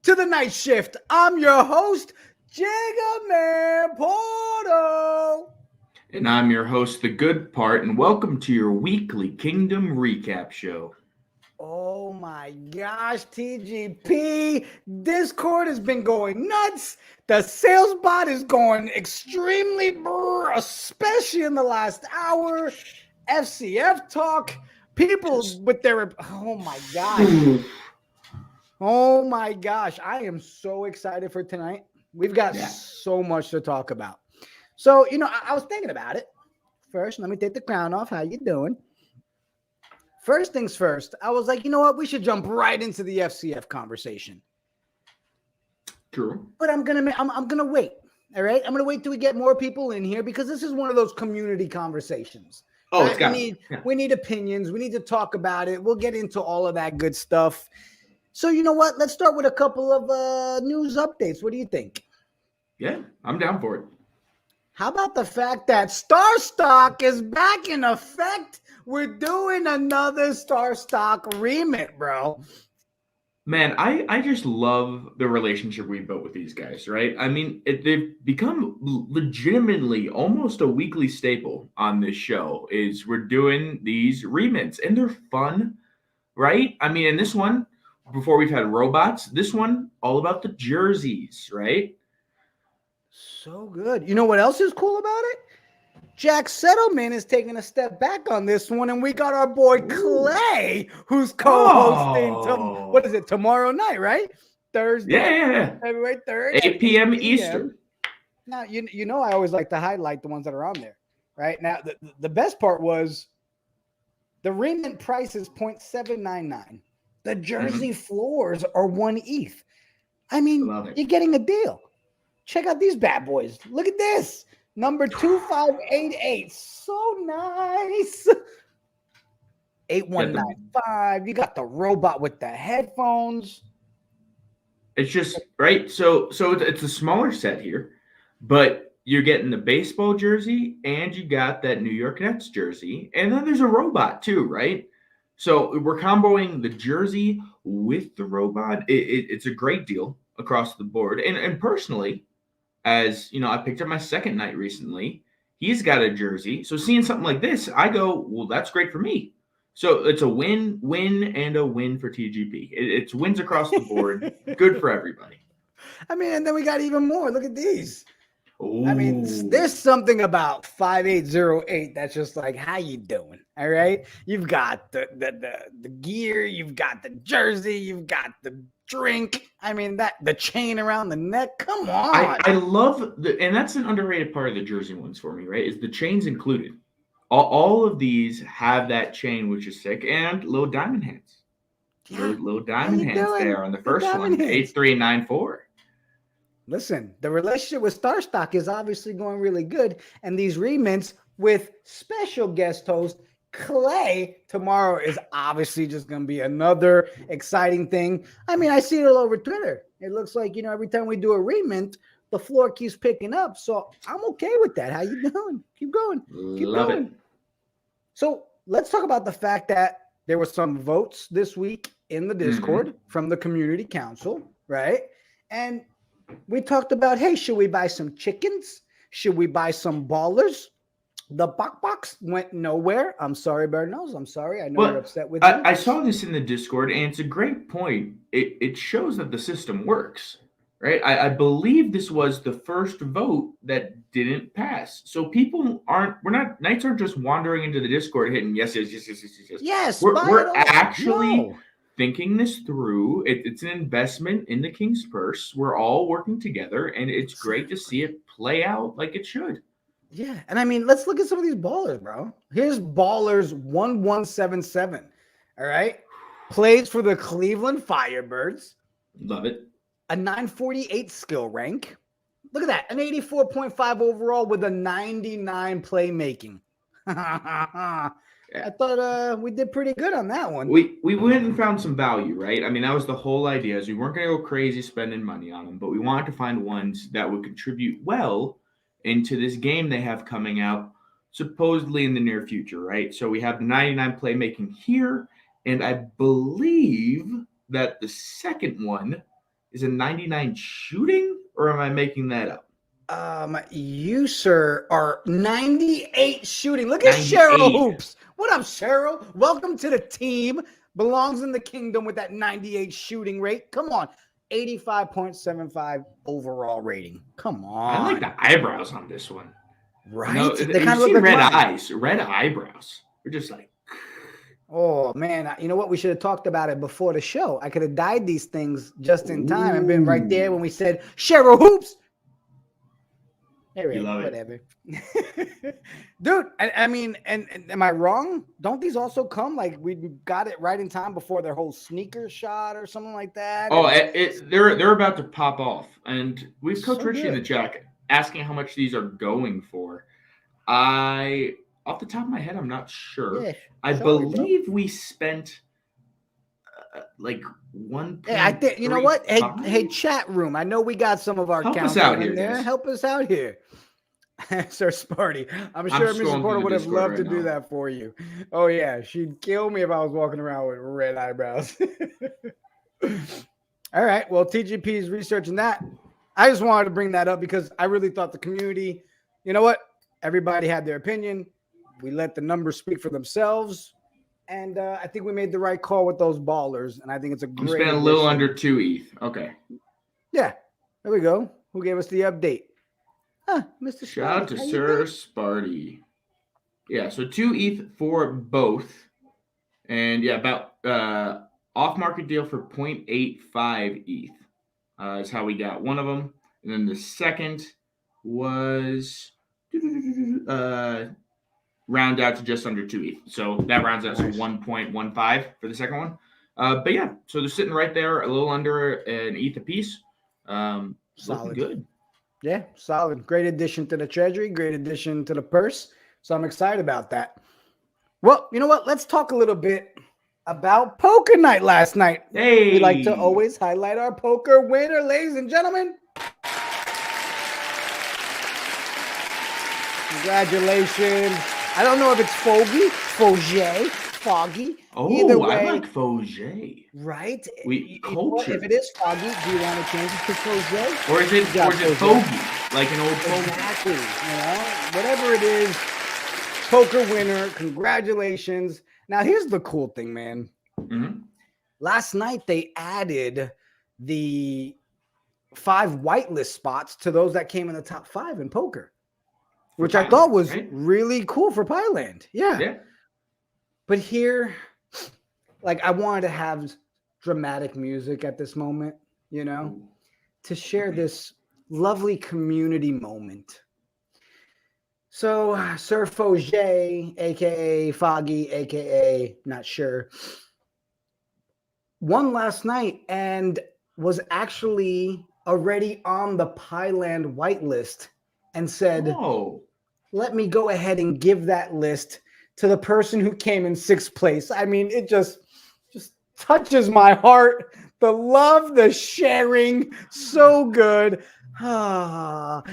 to the night shift. I'm your host, JiggaManPorto. And I'm your host, The Good Part, and welcome to your weekly Kingdom Recap Show. Oh my gosh, TGP. Discord has been going nuts. The sales bot is going extremely brr, especially in the last hour. FCF talk. People with their, oh my gosh. Oh my gosh. I am so excited for tonight. We've got so much to talk about. So, I was thinking about it. First, let me take the crown off. How you doing? First things first, I was like, you know what? We should jump right into the FCF conversation. True. But I'm gonna wait. All right, I'm gonna wait till we get more people in here because this is one of those community conversations. Oh, right? We need opinions. We need to talk about it. We'll get into all of that good stuff. So you know what? Let's start with a couple of news updates. What do you think? Yeah, I'm down for it. How about the fact that Star Stock is back in effect? We're doing another Star Stock remit, bro. Man, I just love the relationship we built with these guys, right? I mean, they've become legitimately almost a weekly staple on this show. Is we're doing these remints, and they're fun, right? I mean, in this one, before we've had robots, this one all about the jerseys, right? So good. You know what else is cool about it? Jack Settleman is taking a step back on this one, and we got our boy Clay, who's co-hosting. What is it? Tomorrow night, right? Thursday. Yeah. February 3rd, 8 p.m. Eastern. Now you know I always like to highlight the ones that are on there, right? Now the best part was the remit price is 0.799. The jersey floors are 1 ETH. I mean, you're getting a deal. Check out these bad boys. Look at this. Number 2588. So nice. 8195. You got the robot with the headphones. It's just right. So it's a smaller set here, but you're getting the baseball jersey and you got that New York Nets jersey. And then there's a robot too, right? So we're comboing the jersey with the robot. It's a great deal across the board. And personally, as you know, I picked up my second Knight recently. He's got a jersey. So seeing something like this, I go, well, that's great for me. So it's a win, and a win for TGP. It's wins across the board. Good for everybody. I mean, and then we got even more. Look at these. Ooh. I mean, there's something about 5808 that's just like, how you doing? All right. You've got the gear, you've got the jersey, you've got the drink. I mean, the chain around the neck. Come on. I love and that's an underrated part of the jersey ones for me, right? Is the chains included. All of these have that chain, which is sick, and little diamond hands. Yeah. Little diamond hands there on the first one, 8394. Listen, the relationship with Star Stock is obviously going really good, and these remints with special guest host Clay tomorrow is obviously just going to be another exciting thing. I mean, I see it all over Twitter. It looks like, every time we do a remint, the floor keeps picking up. So I'm okay with that. How you doing? Keep going. Keep Love going. It. So let's talk about the fact that there were some votes this week in the Discord from the community council, right? And we talked about, hey, should we buy some chickens? Should we buy some ballers? The box went nowhere. I'm sorry, Bernos. I'm sorry. I know you're upset with me. I saw this in the Discord, and it's a great point. It shows that the system works, right? I believe this was the first vote that didn't pass. So people Knights aren't just wandering into the Discord hitting yes. Yes, we're actually thinking this through. It's an investment in the King's Purse. We're all working together, and it's great to see it play out like it should. Yeah, and I mean, let's look at some of these ballers, bro. Here's Ballers 1177. All right, plays for the Cleveland Firebirds. Love it. A 948 skill rank. Look at that, an 84.5 overall with a 99 playmaking. I thought we did pretty good on that one. We went and found some value, right? I mean, that was the whole idea. Is we weren't going to go crazy spending money on them, but we wanted to find ones that would contribute well into this game they have coming out supposedly in the near future, right? So we have 99 playmaking here, and I believe that the second one is a 99 shooting, or am I making that up? You, sir, are 98 shooting. Look at Cheryl 98. Hoops. What up, Cheryl? Welcome to the team. Belongs in the kingdom with that 98 shooting rate. Come on. 85.75 overall rating. Come on. I like the eyebrows on this one. Right? No, They kind of look see like red mine. eyes, red eyebrows. They're just like, oh man, you know what? We should have talked about it before the show. I could have dyed these things just in time and been right there when we said Cheryl Hoops. you love whatever. Dude, I mean, and am I wrong? Don't these also come like we got it right in time before their whole sneaker shot or something like that? Oh, they're about to pop off, and we've Coach So Richie in the good. chat asking how much these are going for. Off the top of my head, I'm not sure. Yeah, I sorry, believe we spent like 1. Hey, I think you know what? Hey, chat room. I know we got some of our Help us counts out in here, there. guys. Help us out here. Sir Sparty. I'm sure Mrs. Porto would have loved to do that for you. Oh, yeah. She'd kill me if I was walking around with red eyebrows. All right. Well, TGP is researching that. I just wanted to bring that up because I really thought the community, you know what? Everybody had their opinion. We let the numbers speak for themselves. And I think we made the right call with those ballers. And I think it's a great. I'm spending a little under 2 ETH. Okay. Yeah. There we go. Who gave us the update? Mr. Shout out to Sir Sparty. Yeah, so 2 ETH for both. And yeah, about off-market deal for 0.85 ETH is how we got one of them. And then the second was round out to just under 2 ETH. So that rounds out to 1.15 for the second one. But yeah, so they're sitting right there, a little under an ETH apiece. Solid. Good. Yeah, solid. Great addition to the treasury. Great addition to the purse. So I'm excited about that. Well, you know what? Let's talk a little bit about poker night last night. Hey. We like to always highlight our poker winner, ladies and gentlemen. Congratulations. I don't know if it's Foggy, Foggy. Oh, either way, I like Foggy. Right? Culture. If it is Foggy, do you want to change it to Foggy? Or is it Foggy? Like an old Foggy? Exactly. You know, whatever it is, poker winner. Congratulations. Now, here's the cool thing, man. Mm-hmm. Last night, they added the 5 whitelist spots to those that came in the top 5 in poker, which I thought was really cool for Pyland. Yeah. But here, like, I wanted to have dramatic music at this moment, you know, to share this lovely community moment. So, Sir Foggy, a.k.a. Foggy, a.k.a. not sure, won last night and was actually already on the Pyland whitelist and said, let me go ahead and give that list to the person who came in 6th place. I mean, it just touches my heart. The love, the sharing, so good. Pyland,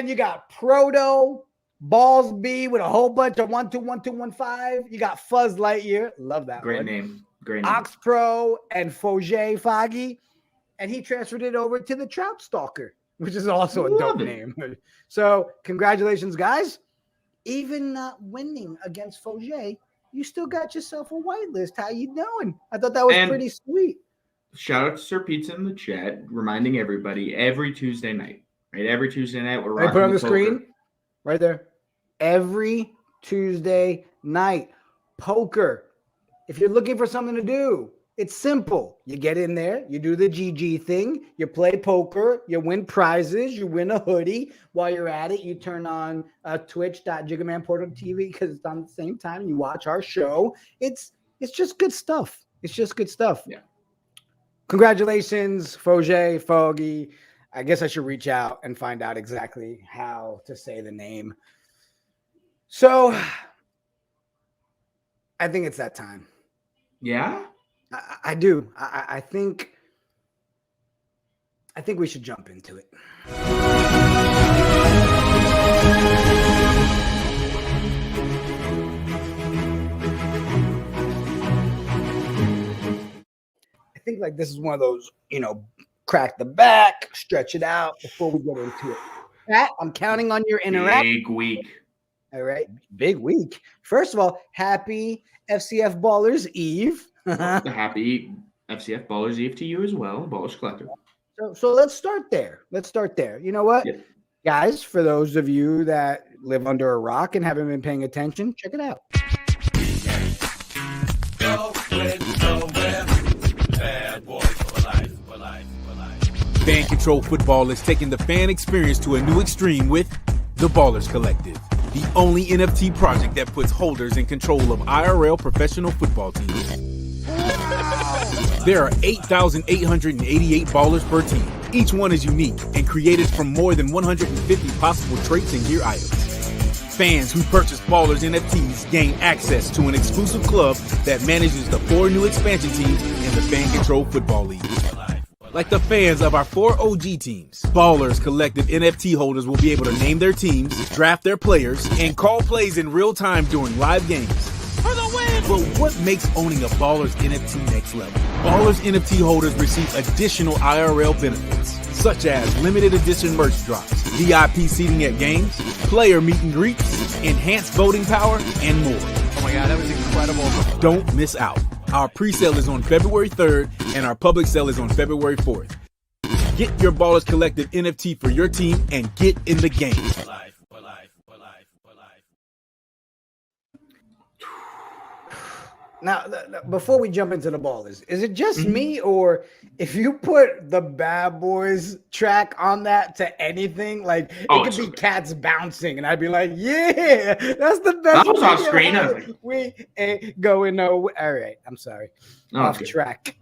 you got Proto, Balls B with a whole bunch of 121215. You got Fuzz Lightyear. Love that Great one. name. Great name. Ox Pro and Foggy. And he transferred it over to the Trout Stalker, which is also a dope name. So congratulations, guys. Even not winning against Foggy, you still got yourself a whitelist. How you doing? I thought that was pretty sweet. Shout out to Sir Pizza in the chat, reminding everybody every Tuesday night. Right, every Tuesday night we're rocking. Put on the screen, right there. Every Tuesday night, poker. If you're looking for something to do, it's simple. You get in there, you do the GG thing, you play poker, you win prizes, you win a hoodie. While you're at it, you turn on twitch.JiggaManPorto TV because it's on the same time and you watch our show. It's just good stuff. It's just good stuff. Yeah. Congratulations, Foggy. I guess I should reach out and find out exactly how to say the name. So I think it's that time. Yeah? I do. I think we should jump into it. think like this is one of those, crack the back, stretch it out before we get into it. Pat, I'm counting on your interaction. Big week. All right. Big week. First of all, happy FCF Ballers Eve. The happy FCF Ballers Eve to you as well, Ballers Collective. So let's start there. You know what? Yep. Guys, for those of you that live under a rock and haven't been paying attention, check it out. Fan controlled football is taking the fan experience to a new extreme with the Ballers Collective, the only NFT project that puts holders in control of IRL professional football teams. There are 8,888 ballers per team. Each one is unique and created from more than 150 possible traits and gear items. Fans who purchase Ballers NFTs gain access to an exclusive club that manages the 4 new expansion teams in the Fan Controlled Football League. Like the fans of our 4 OG teams, Ballers Collective NFT holders will be able to name their teams, draft their players, and call plays in real time during live games. For the win! But what makes owning a Ballers NFT next level? Ballers NFT holders receive additional IRL benefits, such as limited edition merch drops, VIP seating at games, player meet and greets, enhanced voting power, and more. Oh my God, that was incredible. Don't miss out. Our pre-sale is on February 3rd, and our public sale is on February 4th. Get your Ballers Collective NFT for your team and get in the game. Now, before we jump into the Ballers, is it just me, or if you put the Bad Boys track on that to anything, like it could be cats bouncing, and I'd be like, yeah, that's the best. That was on screen. I was like, we ain't going nowhere. All right, I'm sorry. No, Off track.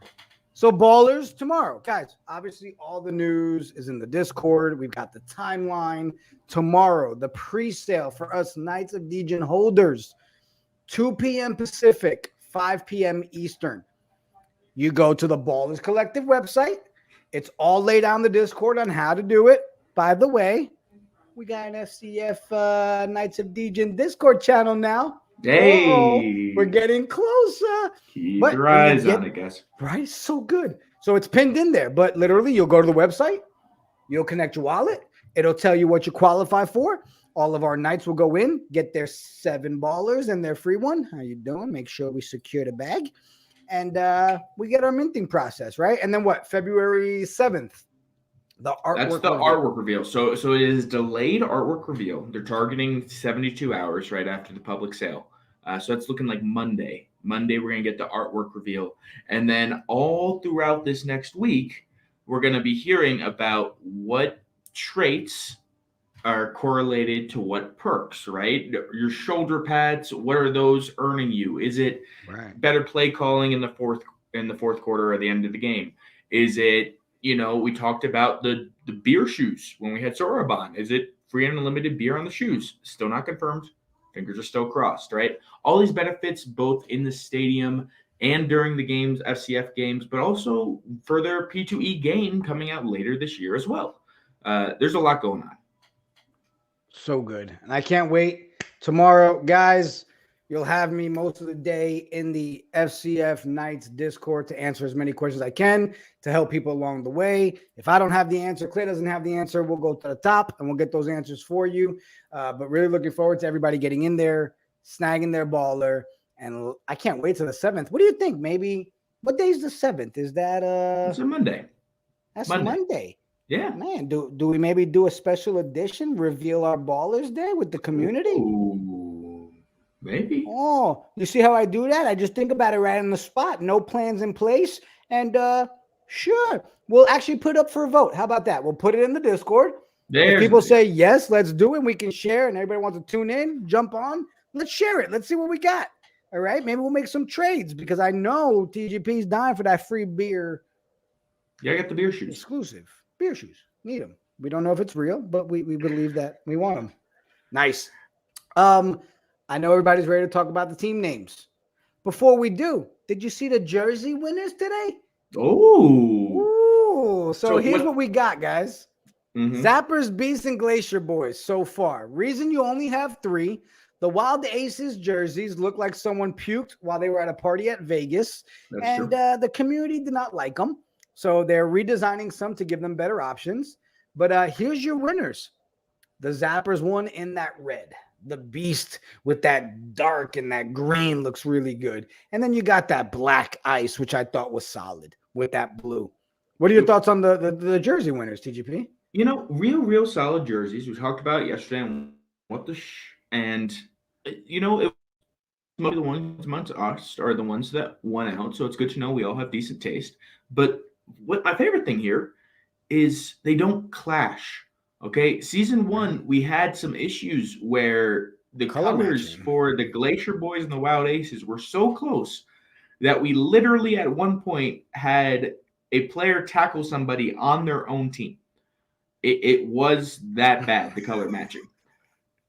So Ballers tomorrow, guys. Obviously, all the news is in the Discord. We've got the timeline tomorrow. The pre-sale for us Knights of Degen holders, 2 p.m. Pacific. 5 p.m. Eastern. You go to the Ballers Collective website. It's all laid out in the Discord on how to do it. By the way, we got an FCF Knights of Degen Discord channel now. Hey, we're getting closer. Keep your eyes on it, guys. Right? So good. So it's pinned in there, but literally you'll go to the website. You'll connect your wallet. It'll tell you what you qualify for. All of our Knights will go in, get their 7 ballers and their free one. How you doing? Make sure we secure the bag. And we get our minting process, right? And then what? February 7th. The artwork That's the artwork reveal. So it is delayed artwork reveal. They're targeting 72 hours right after the public sale. So that's looking like Monday. Monday, we're going to get the artwork reveal. And then all throughout this next week, we're going to be hearing about what traits are correlated to what perks, right? Your shoulder pads, what are those earning you? Is it better play calling in the fourth quarter or the end of the game? Is it, we talked about the beer shoes when we had Soraban. Is it free and unlimited beer on the shoes? Still not confirmed. Fingers are still crossed, right? All these benefits both in the stadium and during the games, FCF games, but also for their P2E game coming out later this year as well. There's a lot going on. So good. And I can't wait. Tomorrow, guys, you'll have me most of the day in the FCF Knights Discord to answer as many questions as I can to help people along the way. If I don't have the answer, Clay doesn't have the answer, we'll go to the top and we'll get those answers for you. But really looking forward to everybody getting in there, snagging their baller. And I can't wait till the 7th. What do you think? Maybe, what day is the 7th? Is that It's a Monday. That's Monday. Yeah, man. Do we maybe do a special edition, reveal our ballers day with the community? Ooh, maybe. Oh, you see how I do that? I just think about it right on the spot. No plans in place, and sure, we'll actually put up for a vote. How about that? We'll put it in the Discord. If people say yes, let's do it. We can share, and everybody wants to tune in, jump on. Let's share it. Let's see what we got. All right, maybe we'll make some trades because I know TGP's dying for that free beer. Yeah, I got the beer shoes. Exclusive. Beer shoes. Need them. We don't know if it's real, but we believe that we want them. Nice. I know everybody's ready to talk about the team names. Before we do, did you see the jersey winners today? Oh. So here's what we got, guys. Mm-hmm. Zappers, Beasts, and Glacier Boys so far. Reason you only have 3. The Wild Aces jerseys look like someone puked while they were at a party at Vegas, That's and true. the community did not like them. So they're redesigning some to give them better options. But here's your winners. The Zappers won in that red. The Beast with that dark and that green looks really good. And then you got that black ice, which I thought was solid with that blue. What are your thoughts on the jersey winners, TGP? You know, real solid jerseys. We talked about it yesterday and and you know, most of the ones amongst us are the ones that won out. So it's good to know we all have decent taste. But what my favorite thing here is they don't clash. Okay. Season one, we had some issues where the Color colors matching. for the Glacier Boys and the Wild Aces were so close that we literally at one point had a player tackle somebody on their own team. It was that bad, the color matching.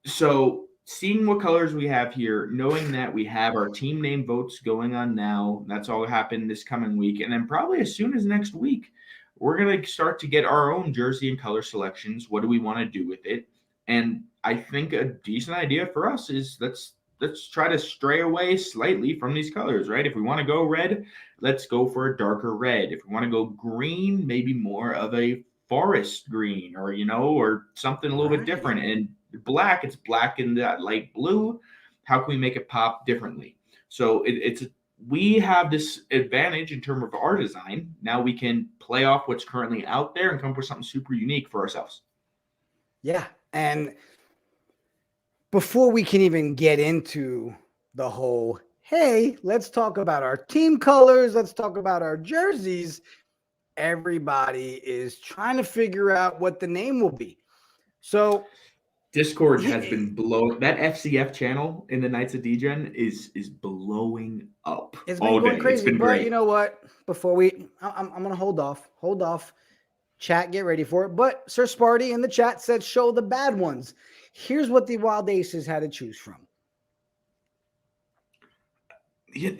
So seeing what colors we have here, knowing that we have our team name votes going on now, that's all happened this coming week. And then probably as soon as next week, we're going to start to get our own jersey and color selections. What do we want to do with it? And I think a decent idea for us is let's try to stray away slightly from these colors, right? If we want to go red, let's go for a darker red. If we want to go green, maybe more of a forest green or, or something a little bit different. And black, it's black in that light blue. How can we make it pop differently? So we have this advantage in terms of our design. Now we can play off what's currently out there and come up with something super unique for ourselves. Yeah. And before we can even get into the whole, hey, let's talk about our team colors, let's talk about our jerseys, everybody is trying to figure out what the name will be. So Discord has been blowing. That FCF channel in the Knights of Degen is blowing up. It's been going crazy. It's been but great. You know what? Before I'm gonna hold off. Chat, get ready for it. But Sir Sparty in the chat said, "Show the bad ones." Here's what the Wild Aces had to choose from. Yeah.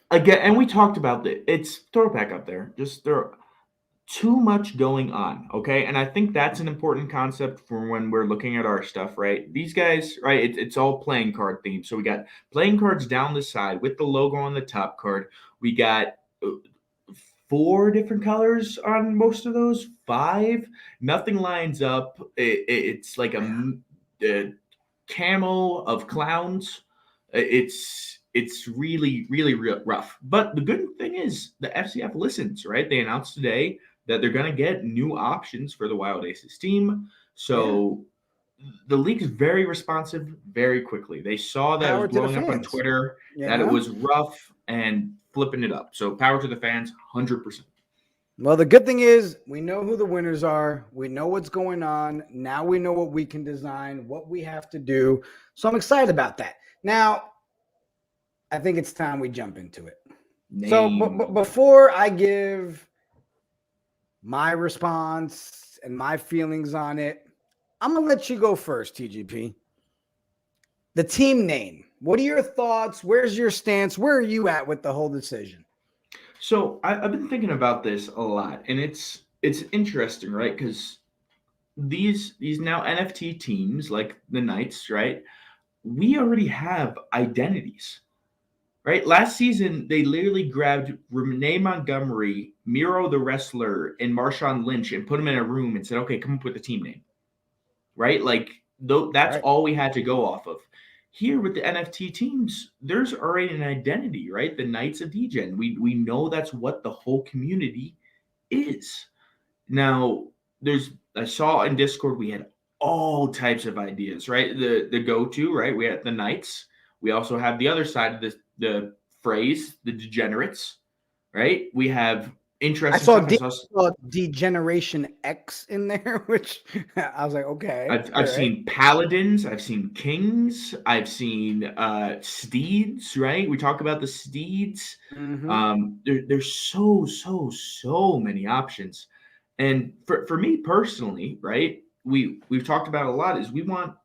Again, and we talked about it. It's throw it back up there. Just throw. Too much going on, okay? And I think that's an important concept for when we're looking at our stuff, right? These guys, right, it's all playing card themed. So we got playing cards down the side with the logo on the top card. We got 4 different colors on most of those, 5. Nothing lines up. It's like a camo of clowns. It's really, really rough. But the good thing is the FCF listens, right? They announced today that they're going to get new options for the Wild Aces team. So the league is very responsive very quickly. They saw that it was blowing up on Twitter, that it was rough and flipping it up. So power to the fans, 100%. Well, the good thing is we know who the winners are. We know what's going on. Now we know what we can design, what we have to do. So I'm excited about that. Now, I think it's time we jump into it. So before I give my response and my feelings on it, I'm going to let you go first, TGP. The team name. What are your thoughts? Where's your stance? Where are you at with the whole decision? So I've been thinking about this a lot, and it's interesting, right? Because these now NFT teams like the Knights, right? We already have identities. Right? Last season, they literally grabbed Renee Montgomery, Miro the wrestler, and Marshawn Lynch and put them in a room and said, okay, come up with a team name. Right? Like, that's all we had to go off of. Here with the NFT teams, there's already an identity, right? The Knights of Degen. We know that's what the whole community is. Now, I saw in Discord, we had all types of ideas, right? The go-to, right? We had the Knights. We also have the other side of the phrase, the degenerates, right? We have interesting I saw Degeneration X in there, which I was like, okay. I've seen paladins, I've seen kings, I've seen steeds, right? We talk about the steeds. Mm-hmm. There's so many options. And for me personally, right? We've talked about a lot is we want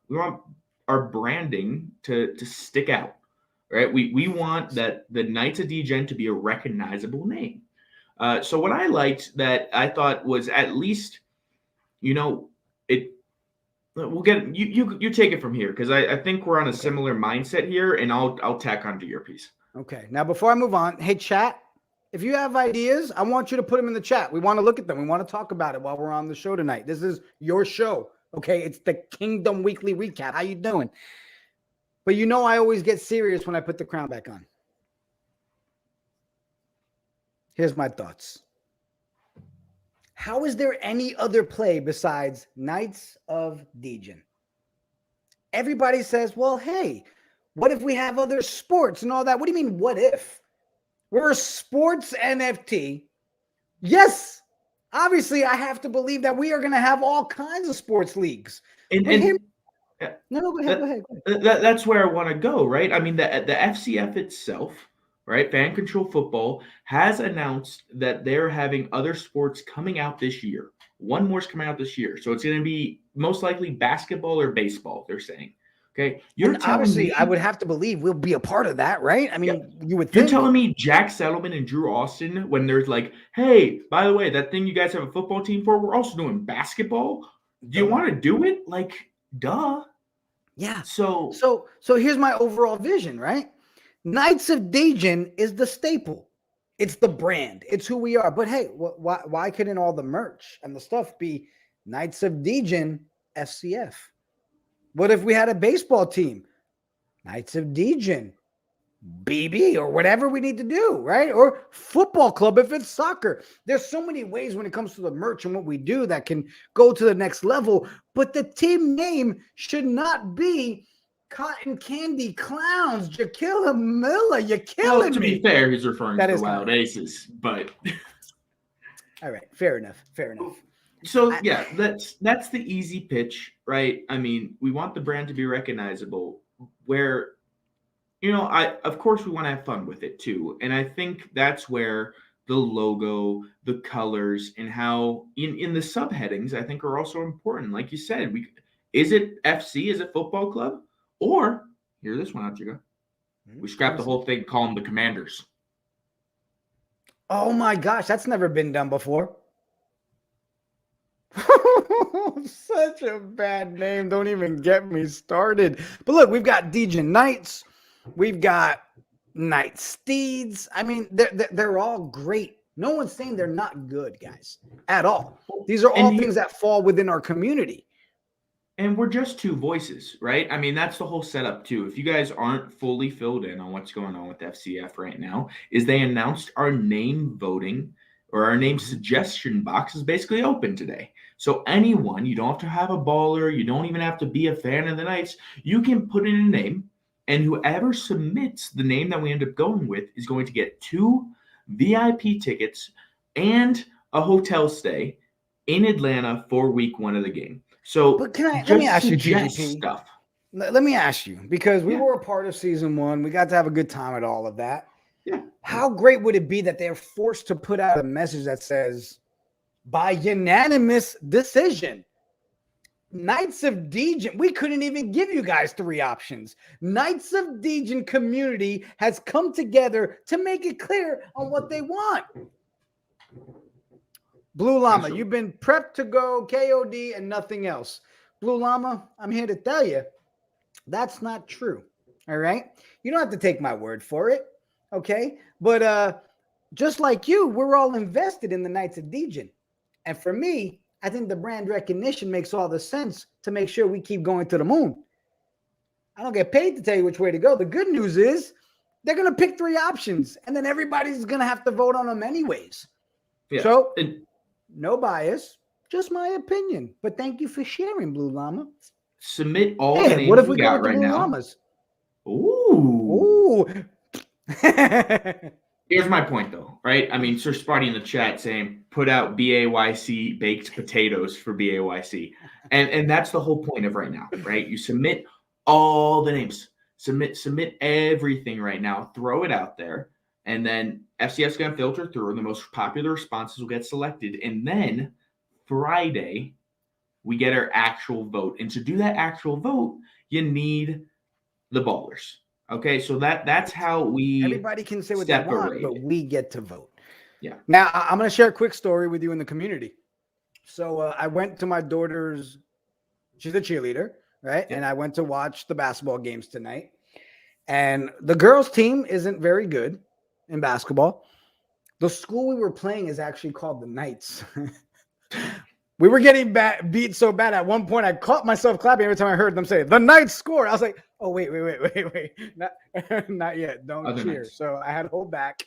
our branding to stick out, right? We want that the Knights of Degen to be a recognizable name. So what I liked that I thought was at least, We'll get you take it from here because I think we're on a similar mindset here, and I'll tack onto your piece. Okay. Now, before I move on, hey, chat, if you have ideas, I want you to put them in the chat. We want to look at them. We want to talk about it while we're on the show tonight. This is your show. Okay. It's the Kingdom Weekly Recap. How you doing? But you know I always get serious when I put the crown back on. Here's my thoughts. How is there any other play besides Knights of Degen? Everybody says, well, hey, what if we have other sports and all that? What do you mean, what if? We're a sports NFT. Yes, obviously, I have to believe that we are going to have all kinds of sports leagues. And No, go ahead. That's where I want to go, right? I mean, the FCF itself, right, Fan Control Football, has announced that they're having other sports coming out this year. One more is coming out this year. So it's going to be most likely basketball or baseball, they're saying. Okay. Obviously, I would have to believe we'll be a part of that, right? I mean, you would think. You're telling me Jack Settleman and Drew Austin, when there's like, hey, by the way, that thing you guys have a football team for, we're also doing basketball. Do you want to do it? Like, duh. Yeah. So here's my overall vision, right? Knights of Degen is the staple. It's the brand. It's who we are. But hey, why couldn't all the merch and the stuff be Knights of Degen FCF? What if we had a baseball team? Knights of Degen BB or whatever we need to do, right? Or football club if it's soccer. There's so many ways when it comes to the merch and what we do that can go to the next level. But the team name should not be Cotton Candy Clowns. Jaquilla Miller, you're killing to me. be fair, he's referring That to is Wild Aces, but all right, fair enough. So yeah, that's the easy pitch, right? I mean, we want the brand to be recognizable where, of course we want to have fun with it too. And I think that's where the logo, the colors, and how in the subheadings, I think are also important. Like you said, is it FC? Is it football club? Or hear this one out, Jigga. We scrap the whole thing, call them the Commanders. Oh my gosh, that's never been done before. Such a bad name. Don't even get me started. But look, we've got Degen Knights. We've got Knight Steeds. I mean, they're all great. No one's saying they're not good, guys, at all. These are all things that fall within our community. And we're just two voices, right? I mean, that's the whole setup too. If you guys aren't fully filled in on what's going on with FCF right now, is they announced our name voting or our name suggestion box is basically open today. So anyone, you don't have to have a baller, you don't even have to be a fan of the Knights, you can put in a name, and whoever submits the name that we end up going with is going to get 2 VIP tickets and a hotel stay in Atlanta for week 1 of the game. So but let me ask you, GGP. Stuff. Let me ask you, because we were a part of season 1. We got to have a good time at all of that. Yeah. How great would it be that they're forced to put out a message that says, by unanimous decision, Knights of Degen, we couldn't even give you guys 3 options. Knights of Degen community has come together to make it clear on what they want. Blue Llama, you've been prepped to go KOD and nothing else. Blue Llama, I'm here to tell you, that's not true. All right? You don't have to take my word for it. Okay? But just like you, we're all invested in the Knights of Degen. And for me, I think the brand recognition makes all the sense to make sure we keep going to the moon. I don't get paid to tell you which way to go. The good news is they're going to pick 3 options, and then everybody's going to have to vote on them anyways. Yeah. So, no bias, just my opinion. But thank you for sharing, Blue Llama. Submit all the names what if we got go with right the Blue now. Llamas? Ooh. Here's my point, though, right? I mean, Sir Sparty in the chat saying, put out BAYC baked potatoes for BAYC. And that's the whole point of right now, right? You submit all the names. Submit everything right now. Throw it out there. And then FCF's going to filter through, and the most popular responses will get selected. And then Friday, we get our actual vote. And to do that actual vote, you need the ballers. Okay, so that's how we everybody can say what they want, but we get to vote. Yeah. Now, I'm going to share a quick story with you in the community. So I went to my daughter's She's a cheerleader, right? Yeah. And I went to watch the basketball games tonight. And the girls' team isn't very good in basketball. The school we were playing is actually called the Knights. We were getting beat so bad at one point, I caught myself clapping every time I heard them say, the Knights scored. I was like, oh, wait. Not yet. Don't Other cheer. Knights. So I had to hold back.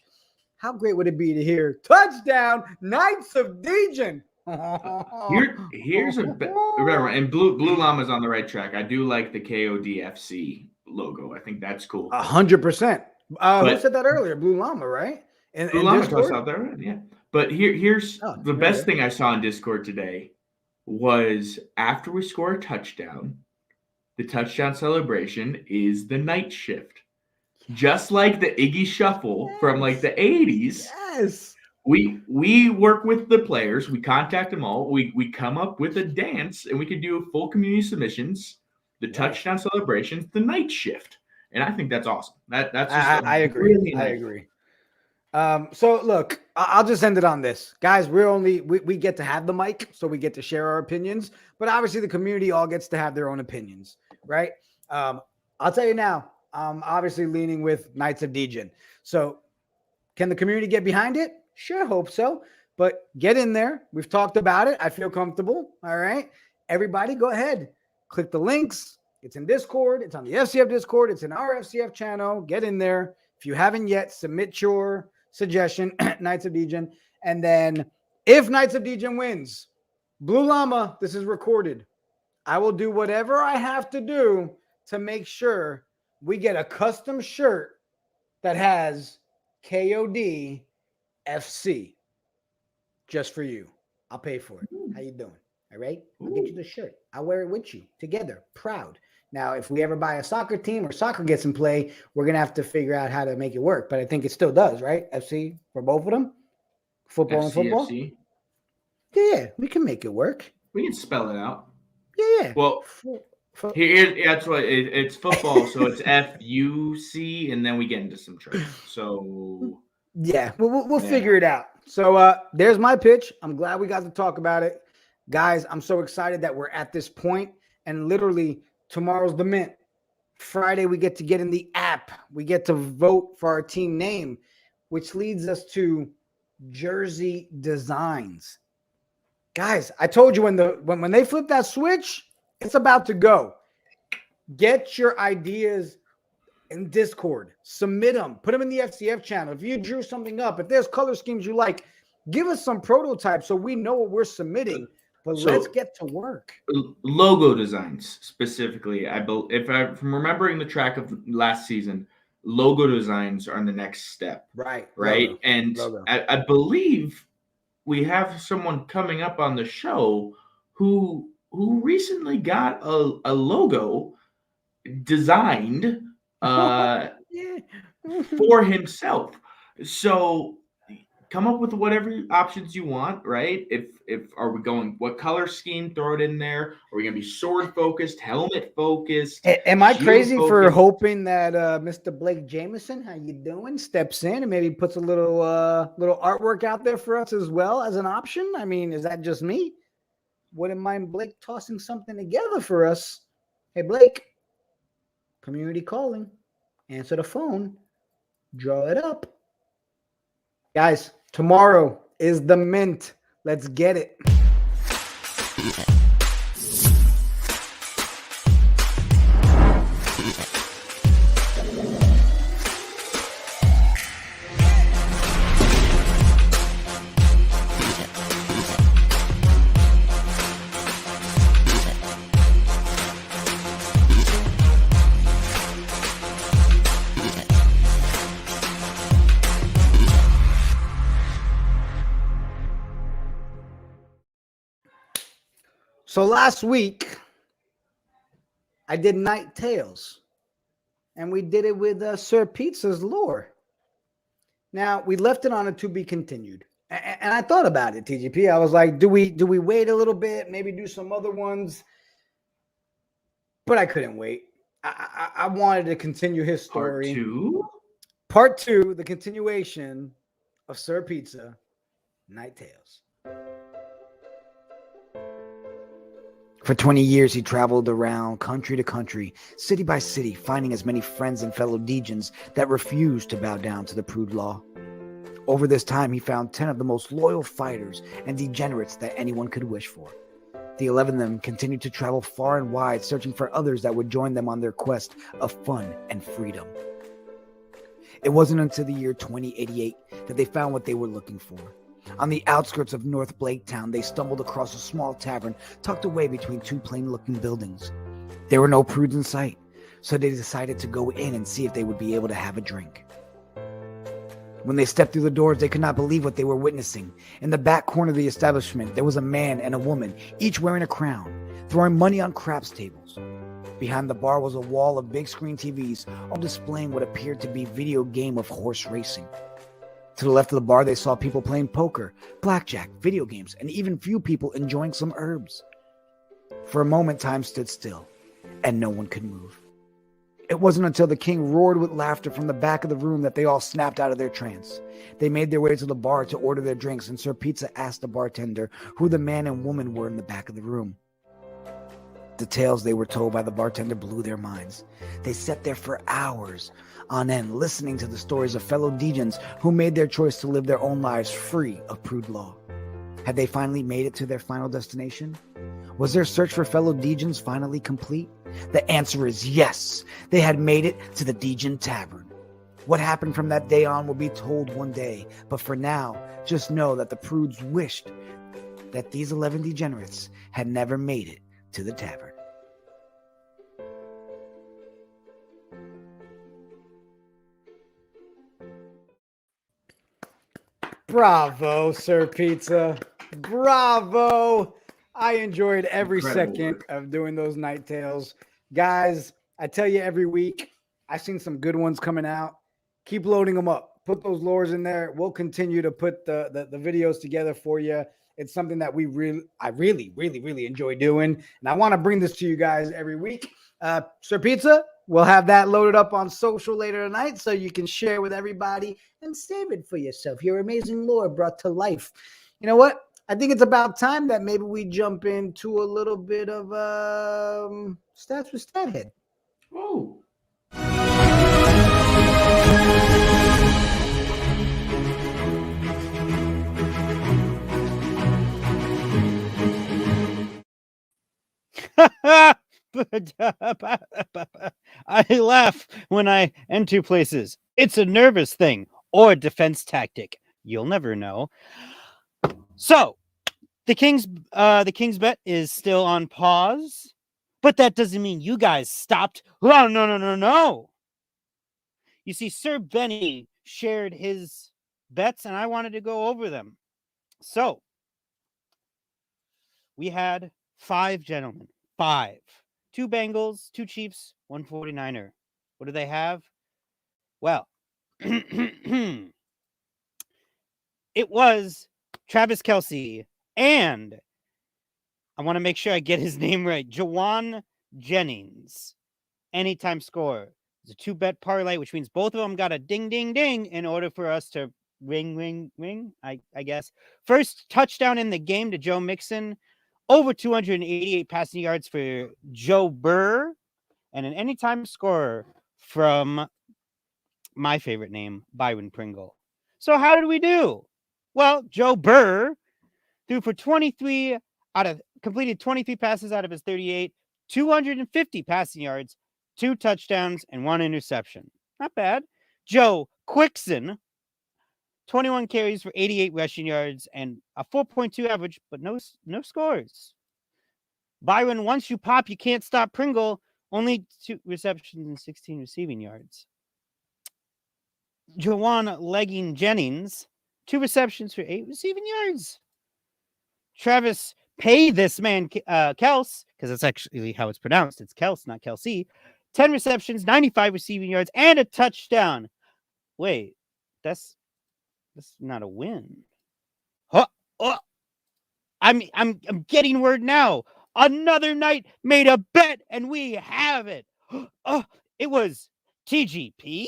How great would it be to hear touchdown, Knights of Degen? Here's remember, and Blue Llama's on the right track. I do like the KODFC logo. I think that's cool. 100%. Who But- said that earlier? Blue Llama, right? Blue Llama tossed out there, yeah. But here's the there best you go. thing I saw in Discord today was after we score a touchdown, the touchdown celebration is the night shift. Just like the Iggy Shuffle from like the 80s. Yes. We work with the players, we contact them all, we come up with a dance, and we can do full community submissions, the touchdown celebrations, the night shift. And I think that's awesome. That's just I agree. really I nice. agree. So look, I'll just end it on this, guys. We get to have the mic, so we get to share our opinions, but obviously the community all gets to have their own opinions, right? I'll tell you now, I'm obviously leaning with Knights of Degen. So can the community get behind it? Sure, hope so, but get in there. We've talked about it. I feel comfortable. All right, everybody, go ahead, click the links. It's in Discord. It's on the FCF Discord. It's in our FCF channel. Get in there. If you haven't yet, submit your suggestion, Knights of Degen. And then if Knights of Degen wins, Blue Llama, this is recorded. I will do whatever I have to do to make sure we get a custom shirt that has KOD FC just for you. I'll pay for it. How you doing? All right. I'll get you the shirt. I'll wear it with you together. Proud. Now, if we ever buy a soccer team or soccer gets in play, we're going to have to figure out how to make it work. But I think it still does, right? FC for both of them? Football and football? FCFC. Yeah, we can make it work. We can spell it out. Yeah. Well, that's what it's football, so it's FUC, and then we get into some trade. So yeah, we'll figure it out. So there's my pitch. I'm glad we got to talk about it. Guys, I'm so excited that we're at this point, and literally tomorrow's the mint. Friday, we get to get in the app. We get to vote for our team name, which leads us to jersey designs. Guys, I told you when they flip that switch, it's about to go. Get your ideas in Discord. Submit them. Put them in the FCF channel. If you drew something up, if there's color schemes you like, give us some prototypes so we know what we're submitting. But let's get to work. Logo designs specifically. If I'm remembering the track of last season, logo designs are the next step. Right. Logo. And I believe we have someone coming up on the show who recently got a logo designed for himself. So come up with whatever options you want, right? If are we going what color scheme, throw it in there. Are we gonna be sword focused, helmet focused? Am I crazy for hoping that Mr. Blake Jameson, how you doing, steps in and maybe puts a little artwork out there for us as well as an option? I mean, is that just me? Wouldn't mind Blake tossing something together for us. Hey, Blake, community calling. Answer the phone. Draw it up. Guys, tomorrow is the mint. Let's get it. So last week, I did Night Tales, and we did it with Sir Pizza's lore. Now, we left it on a to be continued, and I thought about it, TGP. I was like, do we wait a little bit, maybe do some other ones? But I couldn't wait. I wanted to continue his story. Part two, the continuation of Sir Pizza, Night Tales. For 20 years, he traveled around country to country, city by city, finding as many friends and fellow Degens that refused to bow down to the prude law. Over this time, he found 10 of the most loyal fighters and degenerates that anyone could wish for. The 11 of them continued to travel far and wide, searching for others that would join them on their quest of fun and freedom. It wasn't until the year 2088 that they found what they were looking for. On the outskirts of North Blaketown, they stumbled across a small tavern tucked away between two plain-looking buildings. There were no prudes in sight, so they decided to go in and see if they would be able to have a drink. When they stepped through the doors, they could not believe what they were witnessing. In the back corner of the establishment, there was a man and a woman, each wearing a crown, throwing money on craps tables. Behind the bar was a wall of big screen TVs, all displaying what appeared to be a video game of horse racing. To the left of the bar, they saw people playing poker, blackjack, video games, and even few people enjoying some herbs. For a moment, time stood still, and no one could move. It wasn't until the king roared with laughter from the back of the room that they all snapped out of their trance. They made their way to the bar to order their drinks, and Sir Pizza asked the bartender who the man and woman were in the back of the room. The tales they were told by the bartender blew their minds. They sat there for hours on end, listening to the stories of fellow Degens who made their choice to live their own lives free of prude law. Had they finally made it to their final destination? Was their search for fellow Degens finally complete? The answer is yes. They had made it to the Degen Tavern. What happened from that day on will be told one day, but for now, just know that the prudes wished that these 11 degenerates had never made it to the tavern. Bravo, Sir Pizza. Bravo. I enjoyed every Incredible second work. of doing those night tales. Guys, I tell you every week, I've seen some good ones coming out. Keep loading them up. Put those lures in there. We'll continue to put the videos together for you. It's something that I really enjoy doing. And I want to bring this to you guys every week. Sir Pizza, we'll have that loaded up on social later tonight so you can share with everybody and save it for yourself. Your amazing lore brought to life. You know what? I think it's about time that maybe we jump into a little bit of stats with Stathead. Oh. I laugh when I enter places. It's a nervous thing or a defense tactic. You'll never know. So, the king's bet is still on pause, but that doesn't mean you guys stopped. Oh, no. You see, Sir Benny shared his bets, and I wanted to go over them. So, we had 5 gentlemen. 5. 2 Bengals, 2 Chiefs, 1 49er. What do they have? Well, it was Travis Kelce and I want to make sure I get his name right. Jawan Jennings. Anytime score. It's a 2-bet parlay, which means both of them got a ding, ding, ding in order for us to ring, I guess. First touchdown in the game to Joe Mixon. Over 288 passing yards for Joe Burr. And an anytime scorer from my favorite name, Byron Pringle. So how did we do? Well, Joe Burr threw for completed 23 passes out of his 38, 250 passing yards, 2 touchdowns, and 1 interception. Not bad. Joe Quickson, 21 carries for 88 rushing yards and a 4.2 average, but no scores. Byron, once you pop, you can't stop Pringle. Only 2 receptions and 16 receiving yards. Jawan Legging Jennings, 2 receptions for 8 receiving yards. Travis, pay this man Kels, because that's actually how it's pronounced. It's Kels, not Kelsey. 10 receptions, 95 receiving yards, and a touchdown. Wait, that's not a win. I'm getting word now. Another night made a bet, and we have it. It was TGP?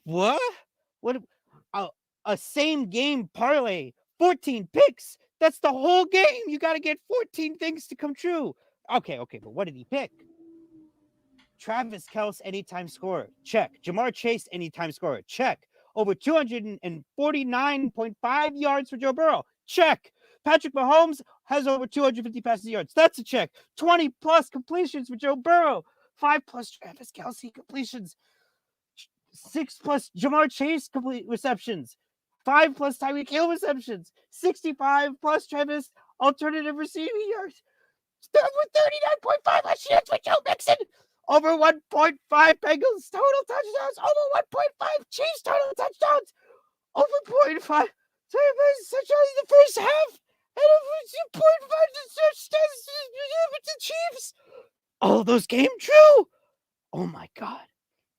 What? A same game parlay, 14 picks. That's the whole game. You got to get 14 things to come true. Okay, but what did he pick? Travis Kelce, anytime scorer. Check. Jamar Chase, anytime scorer. Check. Over 249.5 yards for Joe Burrow. Check. Patrick Mahomes has over 250 passing yards. That's a check. 20 plus completions for Joe Burrow. 5 plus Travis Kelce completions. 6 plus Jamar Chase complete receptions. 5 plus Tyreek Hill receptions. 65 plus Travis alternative receiving yards. Over 39.5 yards for Joe Mixon. Over 1.5 Bengals total touchdowns. Over 1.5 Chiefs total touchdowns. Over 0.5 touchdowns in the first half. And over 2.5 touchdowns with the Chiefs. All of those came true. Oh my God.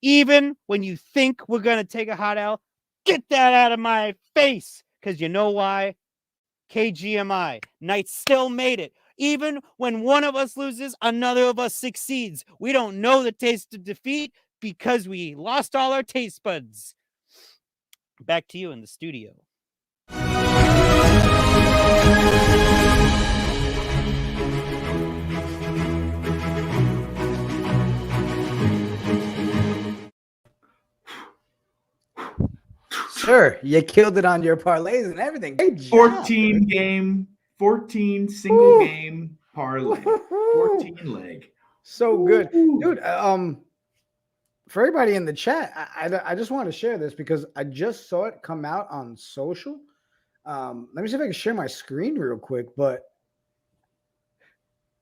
Even when you think we're going to take a hot L, get that out of my face. Because you know why? KGMI. Knights still made it. Even when one of us loses, another of us succeeds. We don't know the taste of defeat because we lost all our taste buds. Back to you in the studio. Sure, you killed it on your parlays and everything. Great job, 14 single game parlay. 14 leg. So good, dude. For everybody in the chat, I just want to share this because I just saw it come out on social. Let me see if I can share my screen real quick, but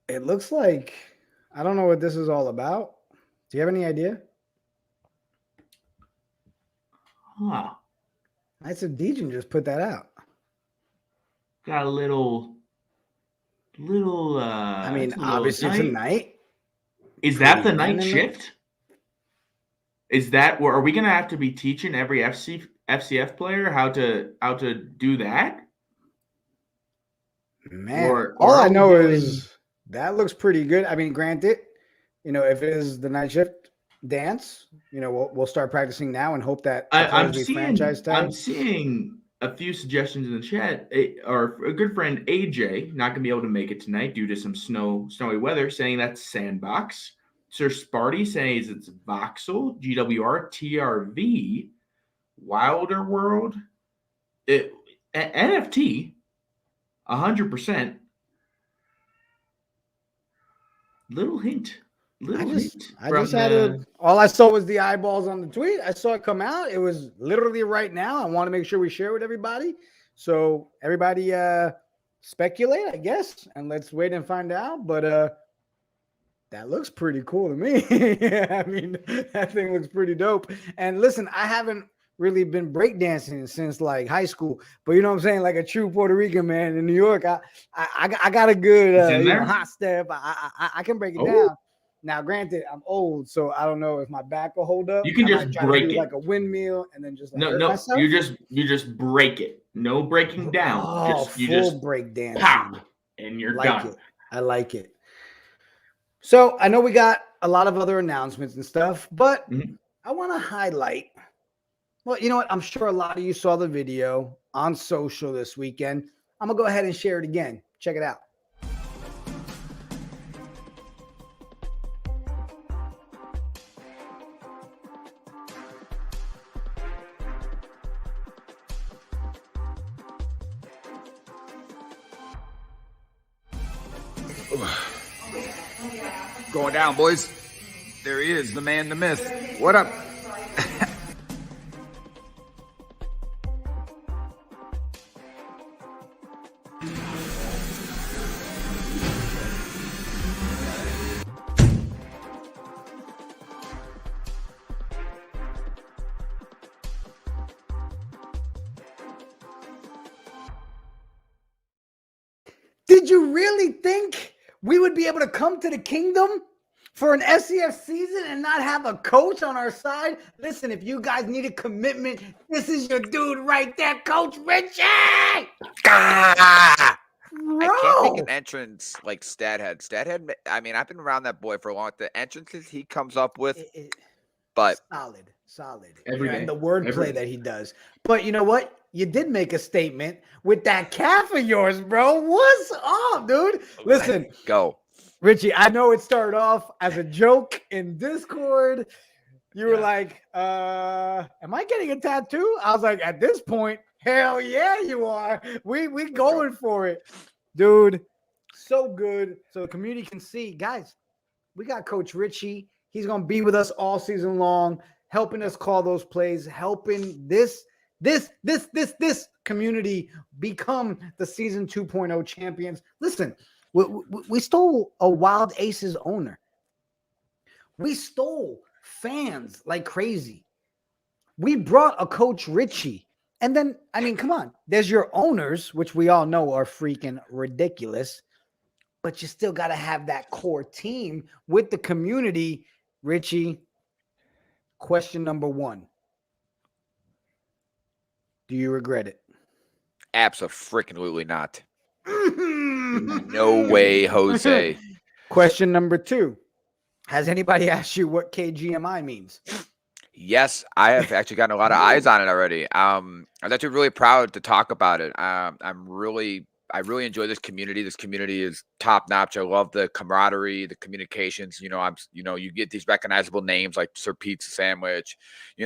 it looks like I don't know what this is all about. Do you have any idea? Huh. Knights of Degen just put that out. Got a little I mean, it's a little obviously tonight. Is that the night shift? Is that where are we gonna have to be teaching every FCF player how to do that? Man, Or all I are we know doing- is that looks pretty good. I mean, granted, if it is the night shift dance, we'll start practicing now and hope that I'm franchise tag. seeing a few suggestions in the chat. Our a good friend AJ not gonna be able to make it tonight due to some snowy weather, saying that's Sandbox. Sir Sparty says it's Voxel, GWR, TRV, Wilder World, NFT, 100%. Little hint. I just had all I saw was the eyeballs on the tweet. I saw it come out. It was literally right now. I want to make sure we share with everybody. So everybody speculate, I guess, and let's wait and find out. But that looks pretty cool to me. I mean, that thing looks pretty dope. And listen, I haven't really been breakdancing since like high school, but you know what I'm saying? Like a true Puerto Rican man in New York, I got a good hot step. I can break it down. Now, granted, I'm old, so I don't know if my back will hold up. You can just break it like a windmill and then just like no. myself. You just break it. No breaking down. Oh, you full just break dancing. pop and you're done. I like it. So I know we got a lot of other announcements and stuff, but I want to highlight. Well, you know what? I'm sure a lot of you saw the video on social this weekend. I'm gonna go ahead and share it again. Check it out. Going down, boys. There he is, the man, the myth. What up? Did you really think we would be able to come to the kingdom for an SCF season and not have a coach on our side? Listen, if you guys need a commitment, this is your dude right there, Coach Richie. I can't think an entrance like Stathead. Stathead, I mean, I've been around that boy for a long time. The entrances he comes up with, but solid. Every day. And the wordplay that he does. But you know what? you did make a statement with that calf of yours, bro. What's up, dude? Listen, Go. Richie, I know it started off as a joke in Discord. You were like, am I getting a tattoo? I was like, at this point, hell yeah, you are. We going for it. Dude, so good. So the community can see, guys, we got Coach Richie. He's going to be with us all season long, helping us call those plays, helping this community become the season 2.0 champions. Listen, we stole a Wild Aces owner. We stole fans like crazy. We brought a Coach Richie. And then, I mean, come on. There's your owners, which we all know are freaking ridiculous. But you still got to have that core team with the community. Richie, question number 1. Do you regret it? Abso-freaking-lutely not. No way, Jose. Question number 2. Has anybody asked you what KGMI means? Yes, I have actually gotten a lot of eyes on it already. I'm actually really proud to talk about it. I really enjoy this community. This community is top notch. I love the camaraderie, the communications. You know, you get these recognizable names like Sir Pizza Sandwich,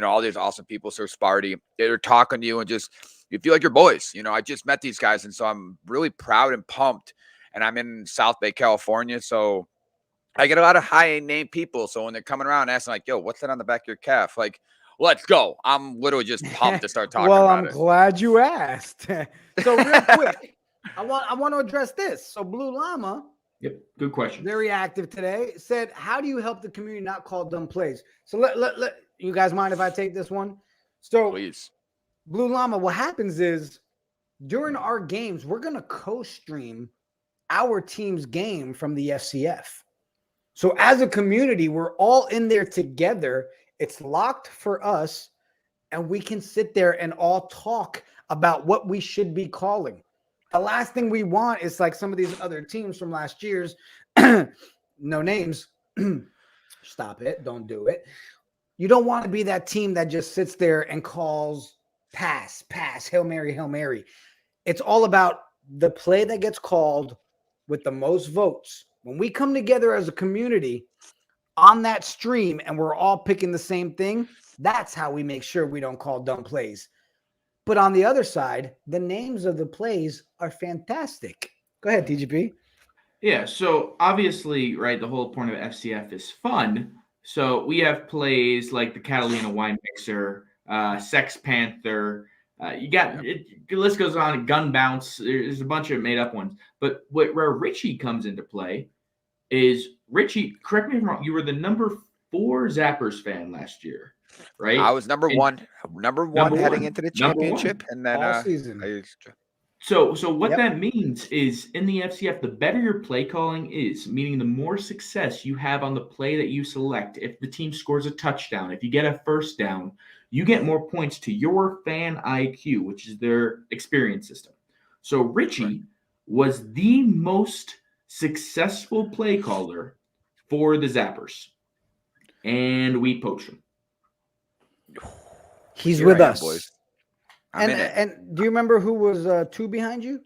all these awesome people, Sir Sparty. They're talking to you and just you feel like you're boys. I just met these guys, and so I'm really proud and pumped. And I'm in South Bay, California, so I get a lot of high-name people. So when they're coming around asking, like, yo, what's that on the back of your calf? Like, let's go. I'm literally just pumped to start talking about it. I'm glad you asked. So real quick, I want to address this. So Blue Llama, Yep, good question. very active today, said, how do you help the community not call dumb plays? So let you guys mind if I take this one? So Please. Blue Llama, what happens is during our games, we're going to co-stream our team's game from the FCF. So as a community, we're all in there together. It's locked for us, and we can sit there and all talk about what we should be calling. The last thing we want is like some of these other teams from last year's, no names. Stop it. Don't do it. You don't want to be that team that just sits there and calls pass, Hail Mary, Hail Mary. It's all about the play that gets called with the most votes. When we come together as a community on that stream and we're all picking the same thing, that's how we make sure we don't call dumb plays. But on the other side, the names of the plays are fantastic. Go ahead, TGP. Yeah, so obviously, right, the whole point of FCF is fun. So we have plays like the Catalina Wine Mixer, Sex Panther. The list goes on. Gun Bounce. There's a bunch of made up ones. But where Richie comes into play is Richie. Correct me if I'm wrong. You were the number 4 Zappers fan last year, right? I was number one heading into the championship, and then all season. So what that means is in the FCF, the better your play calling is, meaning the more success you have on the play that you select. If the team scores a touchdown, if you get a first down, you get more points to your fan IQ, which is their experience system. So Richie was the most successful play caller for the Zappers, and we poached him. He's with us, boys. And do you remember who was 2 behind you?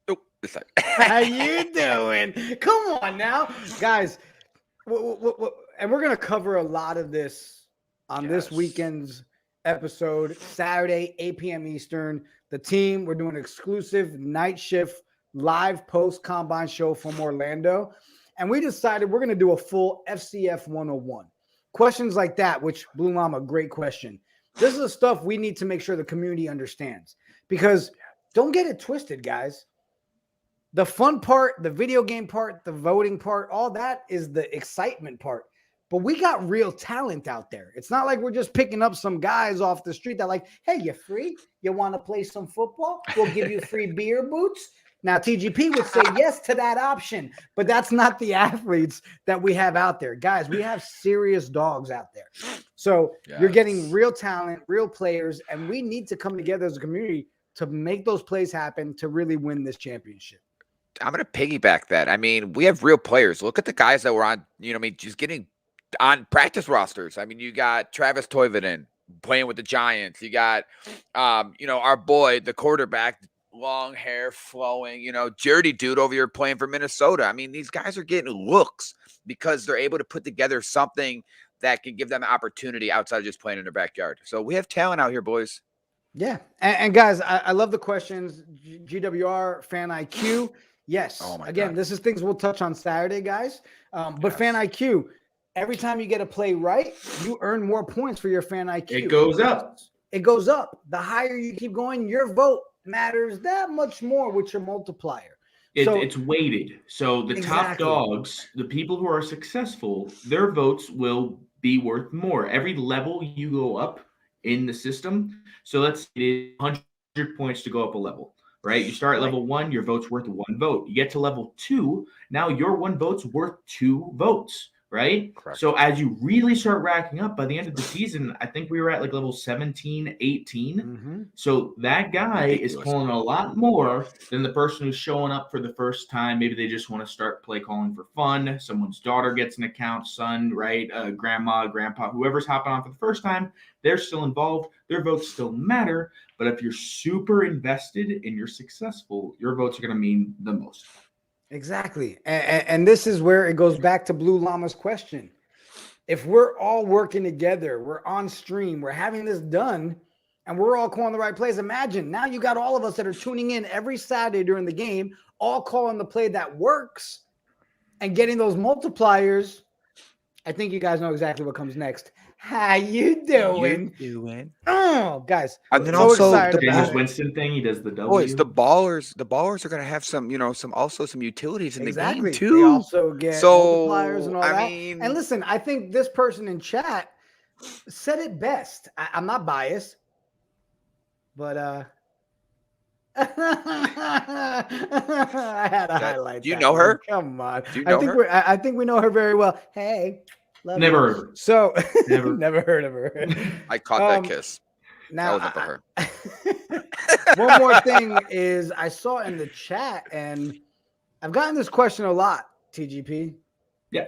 Oh, How you doing? Come on now, guys. And we're gonna cover a lot of this on this weekend's episode, Saturday, 8 p.m. Eastern. The team, we're doing an exclusive night shift live post combine show from Orlando, and we decided we're gonna do a full FCF 101. Questions like that, which Blue Mama, great question. This is the stuff we need to make sure the community understands, because don't get it twisted, guys. The fun part, the video game part, the voting part, all that is the excitement part. But we got real talent out there. It's not like we're just picking up some guys off the street that like, hey, you're free? You want to play some football? We'll give you free beer boots. Now, TGP would say yes to that option, but that's not the athletes that we have out there. Guys, we have serious dogs out there. So you're getting real talent, real players, and we need to come together as a community to make those plays happen to really win this championship. I'm going to piggyback that. I mean, we have real players. Look at the guys that were on, just getting on practice rosters. I mean, you got Travis Toivonen, playing with the Giants. You got, our boy, the quarterback, long hair flowing, dirty dude over here playing for Minnesota. I mean, these guys are getting looks because they're able to put together something that can give them an opportunity outside of just playing in their backyard. So we have talent out here, boys. Yeah. And guys, I love the questions. GWR, Fan IQ. Yes. Oh my Again, God. this is things we'll touch on Saturday, guys. But Yes. Fan IQ, every time you get a play right, you earn more points for your Fan IQ. It goes up. It goes up. The higher you keep going, your vote matters that much more with your multiplier. It's weighted. So the top Exactly. dogs, the people who are successful, their votes will be worth more. Every level you go up in the system. So let's say it's 100 points to go up a level, right? You start at level 1, your vote's worth 1 vote. You get to level 2, now your 1 vote's worth 2 votes. Right. Correct. So as you really start racking up by the end of the season, I think we were at like level 17, 18. Mm-hmm. So that guy is Ridiculous. pulling a lot more than the person who's showing up for the first time. Maybe they just want to start play calling for fun. Someone's daughter gets an account, son, right? Grandma, grandpa, whoever's hopping on for the first time, they're still involved. Their votes still matter. But if you're super invested and you're successful, your votes are going to mean the most. Exactly. And this is where it goes back to Blue Llama's question. If we're all working together, we're on stream, we're having this done, and we're all calling the right plays. Imagine now you got all of us that are tuning in every Saturday during the game, all calling the play that works and getting those multipliers. I think you guys know exactly what comes next. How you doing? Oh, guys. And then so also excited the about James it. Winston thing, he does the W. boys, the ballers are going to have some, some utilities in the game They too. also get So, multipliers and all I that. mean- And listen, I think this person in chat said it best. I'm not biased, but I had to highlight. Do you that know one. her? Come on. Do you know her? I think we know her very well. Hey, love Never you. heard of her. So Never. never heard of her. I caught that kiss. Now, That wasn't for her. one more thing is I saw in the chat, and I've gotten this question a lot, TGP. Yeah.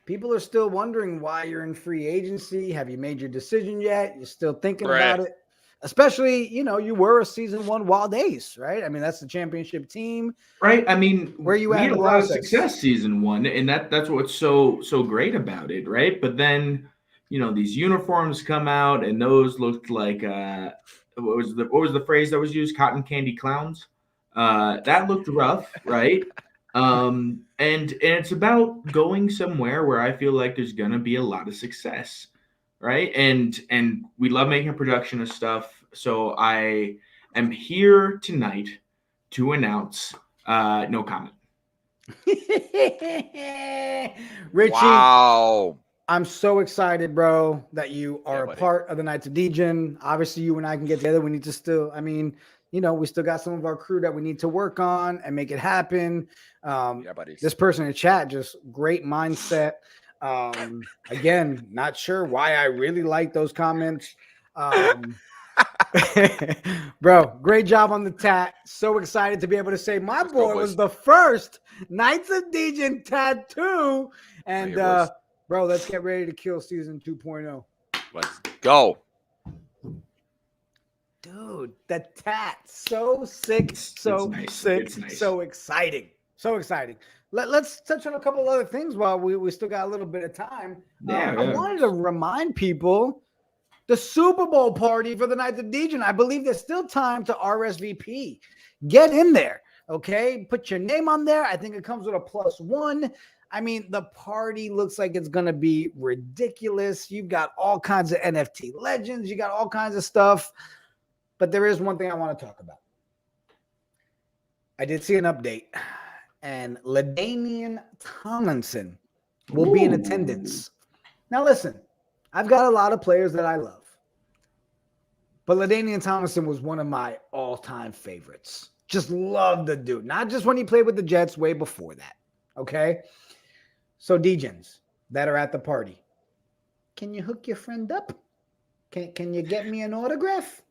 People are still wondering why you're in free agency. Have you made your decision yet? You're still thinking Right. about it. Especially, you were a season 1 Wild Ace, right? I mean, that's the championship team. Right. I mean, Where you we at in had a the lot of process? success season 1, and that's what's so great about it, right? But then, these uniforms come out, and those looked like what was the phrase that was used? Cotton candy clowns. That looked rough, right? And it's about going somewhere where I feel like there's gonna be a lot of success, right? And we love making a production of stuff. So I am here tonight to announce no comment. Richie, Wow. I'm so excited, bro, that you are Yeah, a buddy. part of the Knights of Degen. Obviously, you and I can get together. We need to still, we still got some of our crew that we need to work on and make it happen. Yeah, buddies. This person in chat, just great mindset. Again, not sure why I really like those comments. Bro, great job on the tat. So excited to be able to say my Let's go, boy boys. was the first Knights of Degen tattoo. And Here, boys. bro, let's get ready to kill season 2.0. Let's go. Dude, the tat, so sick, so it's nice. sick, It's nice. so exciting. So exciting. Let's touch on a couple of other things while we still got a little bit of time. Yeah, I yeah. wanted to remind people the Super Bowl party for the Knights of Degen. I believe there's still time to RSVP. Get in there, okay? Put your name on there. I think it comes with a +1. I mean, the party looks like it's going to be ridiculous. You've got all kinds of NFT legends. You got all kinds of stuff. But there is one thing I want to talk about. I did see an update, and LaDainian Tomlinson will be in attendance. Now, listen, I've got a lot of players that I love, but LaDainian Tomlinson was one of my all-time favorites. Just love the dude. Not just when he played with the Jets, way before that. Okay? So, Degens that are at the party, can you hook your friend up? Can you get me an autograph?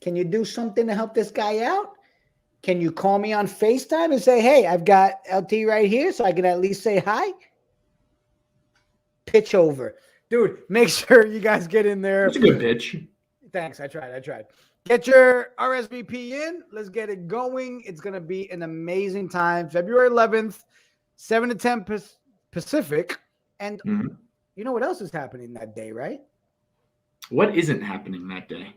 Can you do something to help this guy out? Can you call me on FaceTime and say, hey, I've got LT right here so I can at least say hi? Pitch over. Dude, make sure you guys get in there. It's a good pitch. Thanks. I tried. Get your RSVP in. Let's get it going. It's going to be an amazing time. February 11th, 7 to 10 Pacific. And you know what else is happening that day, right? What isn't happening that day?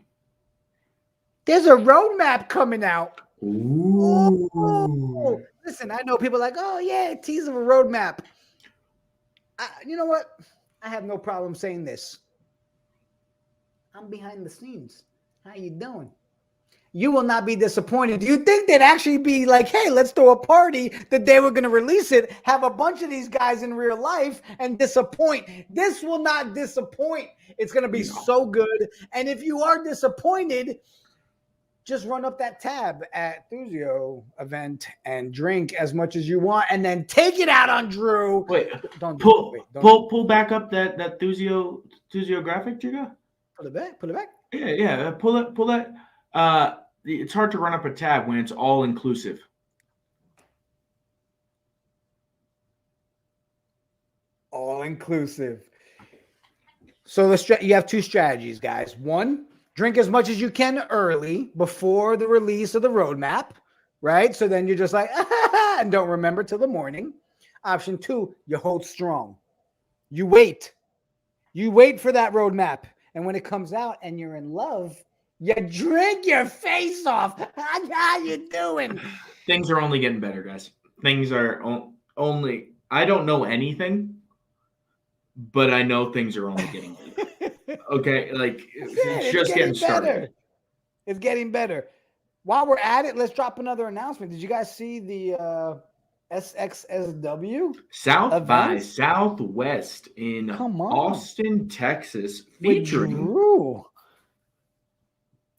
There's a roadmap coming out. Ooh. Oh, listen, I know people are like, oh, yeah, tease of a roadmap. You know what? I have no problem saying this. I'm behind the scenes. How you doing? You will not be disappointed. Do you think they'd actually be like, hey, let's throw a party the day we're going to release it, have a bunch of these guys in real life and disappoint? This will not disappoint. It's going to be so good. And if you are disappointed, just run up that tab at Thuzio event and drink as much as you want, and then take it out on Drew. Wait, don't pull back up that Thuzio graphic, Jigga. Pull it back. Yeah. Pull that. It's hard to run up a tab when it's all inclusive. All inclusive. So you have two strategies, guys. One, drink as much as you can early before the release of the roadmap, right? So then you're just like, and don't remember till the morning. Option two, you hold strong. You wait. You wait for that roadmap. And when it comes out and you're in love, you drink your face off. How you doing? Things are only getting better, guys. Things are only. I don't know anything, but I know things are only getting better. Okay, like it's just getting started. It's getting better. While we're at it, let's drop another announcement. Did you guys see the SXSW South by Southwest in Austin, Texas, featuring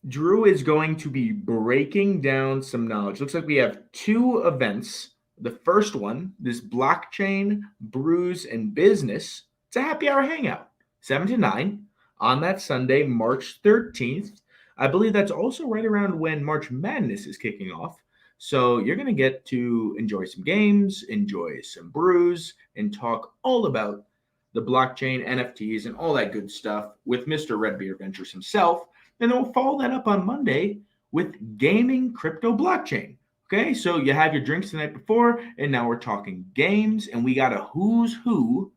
Drew is going to be breaking down some knowledge. Looks like we have two events. The first one, this blockchain, brews, and business. It's a happy hour hangout, 7 to 9 on that Sunday, March 13th. I believe that's also right around when March Madness is kicking off. So you're going to get to enjoy some games, enjoy some brews, and talk all about the blockchain, NFTs, and all that good stuff with Mr. Redbeard Ventures himself. And then we'll follow that up on Monday with gaming, crypto, blockchain. Okay, so you have your drinks the night before, and now we're talking games, and we got a who's who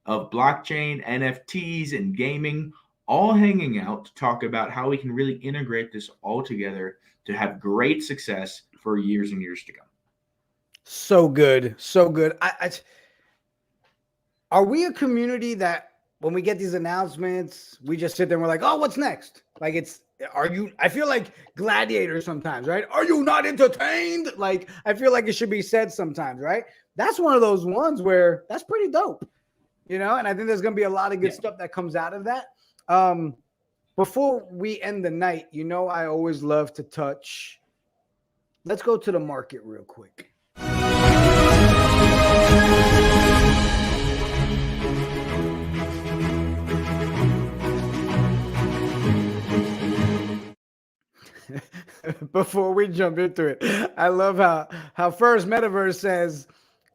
of blockchain, NFTs, and gaming all hanging out to talk about how we can really integrate this all together to have great success for years and years to come. So good. So good. Are we a community that when we get these announcements, we just sit there and we're like, oh, what's next? Like I feel like Gladiator sometimes, right? Are you not entertained? Like, I feel like it should be said sometimes, right? That's one of those ones where that's pretty dope, and I think there's going to be a lot of good stuff that comes out of that. Before we end the night, I always love to touch. Let's go to the market real quick. Before we jump into it, I love how first Metaverse says,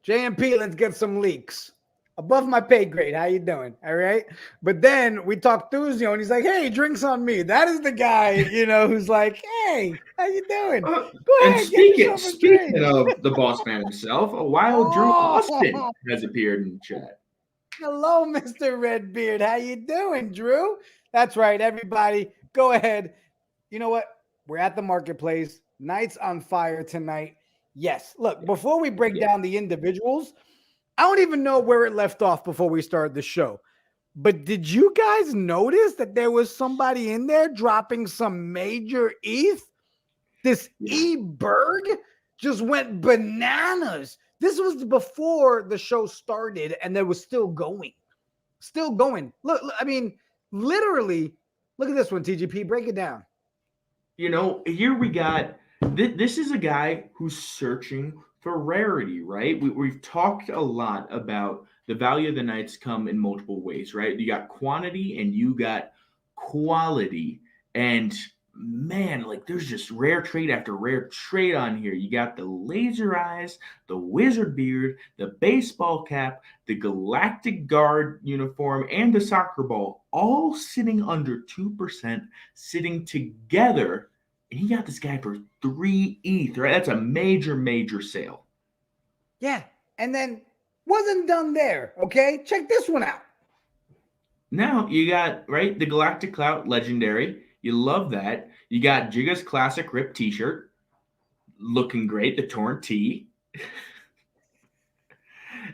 JMP, let's get some leaks. Above my pay grade. How you doing? All right. But then we talk Thuzio and he's like, hey, drinks on me. That is the guy, who's like, hey, how you doing? Go and ahead, speaking of the boss man himself, a wild Drew Austin has appeared in the chat. Hello, Mr. Redbeard. How you doing, Drew? That's right, everybody. Go ahead. You know what? We're at the marketplace. Knights on fire tonight. Yes. Look, before we break down the individuals, I don't even know where it left off before we started the show. But did you guys notice that there was somebody in there dropping some major ETH? This E-Berg just went bananas. This was before the show started, and there was still going. Still going. Look, I mean, literally, look at this one, TGP. Break it down. Here we got, this is a guy who's searching for rarity, right? We've talked a lot about the value of the Knights come in multiple ways, right? You got quantity and you got quality. And man, like there's just rare trade after rare trade on here. You got the laser eyes, the wizard beard, the baseball cap, the galactic guard uniform, and the soccer ball, all sitting under 2%, sitting together. And he got this guy for 3 ETH, right? That's a major, major sale. Yeah. And then wasn't done there. Okay. Check this one out. Now you got, right, the Galactic Clout Legendary. You love that. You got Jigga's Classic Rip t-shirt. Looking great. The torn tee.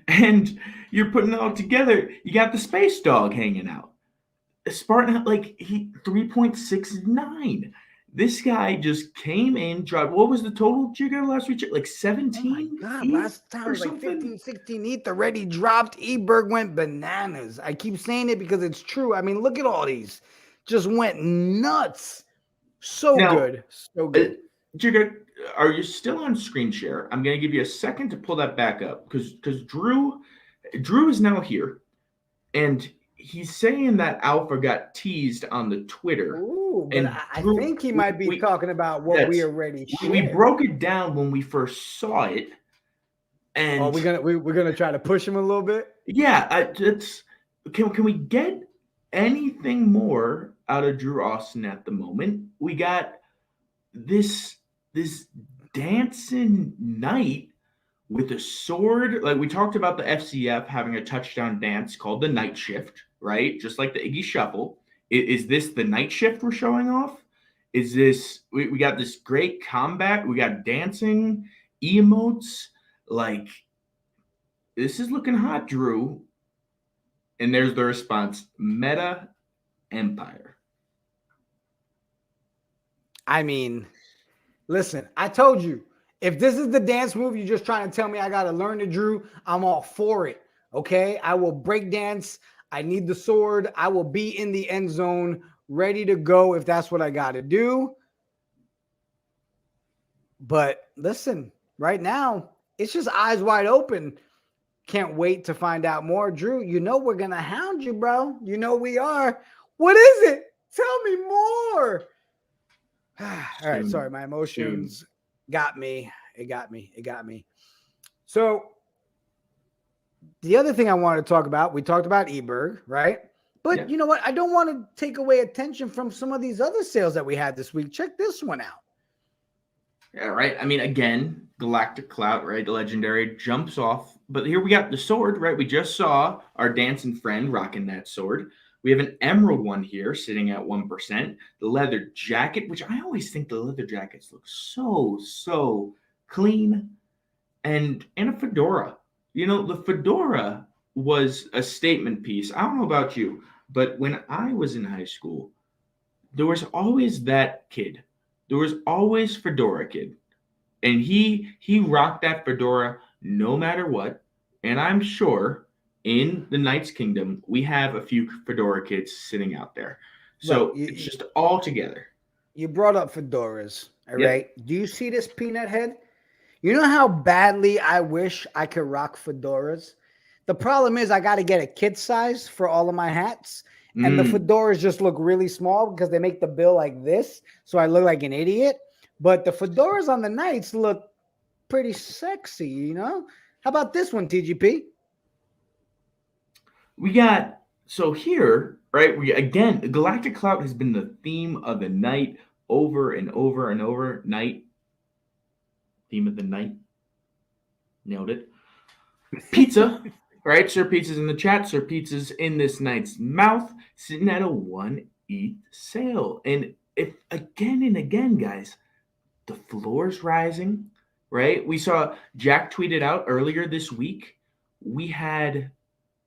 And you're putting it all together. You got the Space Dog hanging out. Spartan, like, he 3.69. This guy just came in, dropped, what was the total Jigga last week? Like 17? Oh my God, last time it was like 15, 16 ETH already dropped. eBerg went bananas. I keep saying it because it's true. I mean, look at all these. Just went nuts. So Now, good. So good. Jigga, are you still on screen share? I'm going to give you a second to pull that back up because Drew is now here. And he's saying that Alpha got teased on the Twitter. Ooh, but and I Drew, think he might be talking about what we already shared. We broke it down when we first saw it. And we're gonna try to push him a little bit. Yeah, can we get anything more out of Drew Austin at the moment? We got this dancing knight with a sword. Like we talked about the FCF having a touchdown dance called the Night Shift, right? Just like the Iggy Shuffle. Is this the Night Shift we're showing off? Is this we got this great combat? We got dancing emotes. Like this is looking hot, Drew. And there's the response: Meta Empire. I mean, listen, I told you, if this is the dance move, you're just trying to tell me I got to learn it, Drew, I'm all for it. Okay. I will break dance. I need the sword. I will be in the end zone, ready to go if that's what I got to do. But listen, right now, it's just eyes wide open. Can't wait to find out more. Drew, you know we're going to hound you, bro. You know we are. What is it? Tell me more. All right, sorry, my emotions got me. It got me. So the other thing I wanted to talk about, we talked about eBerg, right? But you know what? I don't want to take away attention from some of these other sales that we had this week. Check this one out. Yeah, right. I mean, again, Galactic Clout, right? The legendary jumps off. But here we got the sword, right? We just saw our dancing friend rocking that sword. We have an emerald one here sitting at 1%. The leather jacket, which I always think the leather jackets look so clean. And a fedora. You know, the fedora was a statement piece. I don't know about you, but when I was in high school, there was always that kid. There was always Fedora Kid. And he rocked that fedora no matter what. And I'm sure in the Knights Kingdom, we have a few Fedora Kids sitting out there. So it's just all together. You brought up fedoras, all right? Do you see this peanut head? You know how badly I wish I could rock fedoras? The problem is I got to get a kid size for all of my hats. And the fedoras just look really small because they make the bill like this. So I look like an idiot. But the fedoras on the Knights look pretty sexy, you know? How about this one, TGP? We got, so here, right, again, Galactic Clout has been the theme of the night over and over and over. Night. Theme of the night. Nailed it. Pizza. Right, Sir Pizza's in the chat. Sir Pizza's in this Knight's mouth, sitting at a 1 ETH sale. And if again and again, guys, the floor's rising, right? We saw Jack tweeted out earlier this week, we had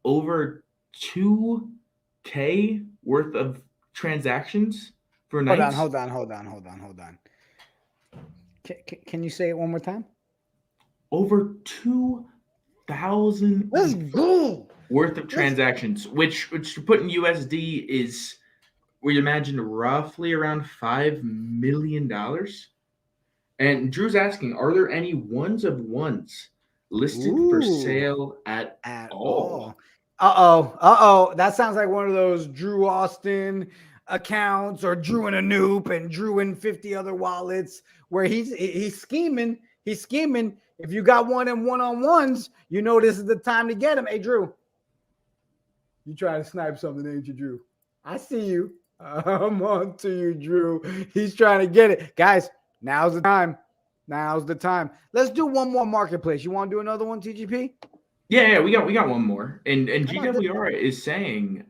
over 2K worth of transactions for Knights. Hold on. Can you say it one more time? Over 2,000 Let's go worth of transactions, which to put in USD is, we imagine, roughly around $5 million. And Drew's asking, are there any ones of ones listed for sale at all? Uh-oh. That sounds like one of those Drew Austin accounts or Drew in a Noop and Drew in 50 other wallets where he's scheming. He's scheming. If you got one in one-on-ones, you know this is the time to get him. Hey, Drew, you trying to snipe something, ain't you, Drew? I see you. I'm on to you, Drew. He's trying to get it. Guys, now's the time. Now's the time. Let's do one more marketplace. You want to do another one, TGP? Yeah, we got one more. And GWR is saying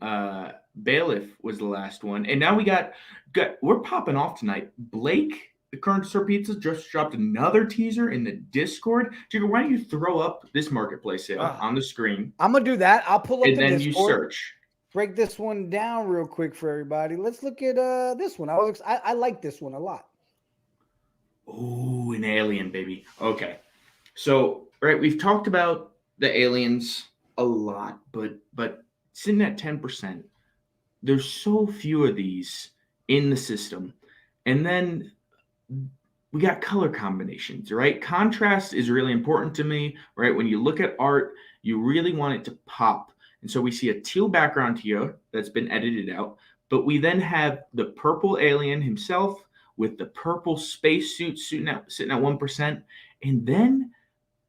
Bailiff was the last one. And now we're popping off tonight. Blake, the current Sir Pizza, just dropped another teaser in the Discord. Jigga, why don't you throw up this marketplace sale on the screen? I'm gonna do that. I'll pull up and the then Discord. You search. Break this one down real quick for everybody. Let's look at this one. I like this one a lot. Oh, an alien, baby. Okay. So, right, we've talked about the aliens a lot, but sitting at 10%, there's so few of these in the system. And then we got color combinations, right? Contrast is really important to me, right? When you look at art, you really want it to pop. And so we see a teal background here that's been edited out, but we then have the purple alien himself with the purple spacesuit sitting at 1%. And then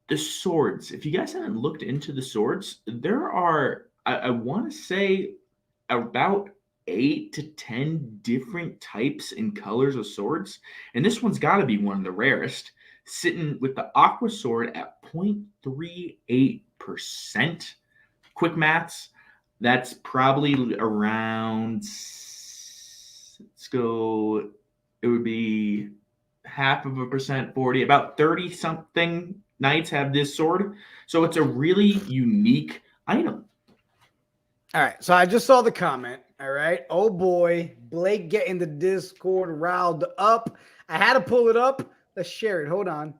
the swords. If you guys haven't looked into the swords, there are, I want to say, about 8 to 10 different types and colors of swords. And this one's got to be one of the rarest, sitting with the aqua sword at 0.38%. Quick maths, that's probably around, let's go, it would be 0.5%, 40, about 30 something knights have this sword. So it's a really unique item. All right. So I just saw the comment. All right. Oh boy. Blake getting the Discord riled up. I had to pull it up. Let's share it. Hold on.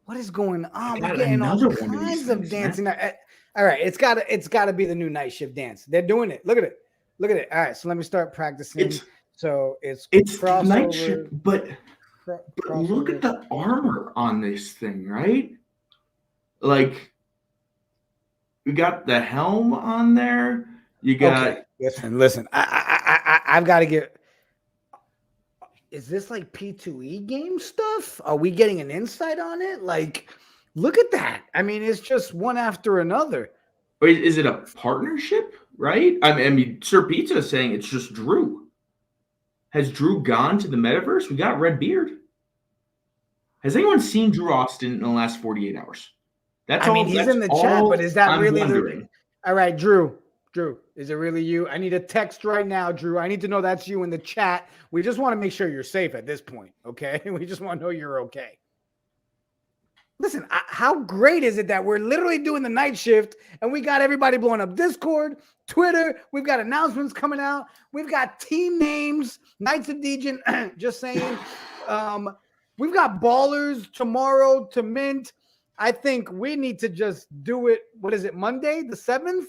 What is going on? We're getting all kinds of dancing. All right. It's gotta be the new night shift dance. They're doing it. Look at it. Look at it. All right. So let me start practicing. It's night shift, but look at the armor on this thing, right? Like, you got the helm on there. You got. Okay. Listen. I've got to get. Is this like P2E game stuff? Are we getting an insight on it? Like, look at that. I mean, it's just one after another. Or is it a partnership? Right? I mean, Sir Pizza is saying it's just Drew. Has Drew gone to the metaverse? We got Red Beard. Has anyone seen Drew Austin in the last 48 hours? He's in the chat, but is that really wondering. All right, Drew, is it really you? I need a text right now, Drew. I need to know that's you in the chat. We just want to make sure you're safe at this point, okay? We just want to know you're okay. Listen, how great is it that we're literally doing the night shift and we got everybody blowing up Discord, Twitter. We've got announcements coming out. We've got team names, Knights of Degen, just saying. We've got ballers tomorrow to mint. I think we need to just do it. What is it, Monday, the 7th?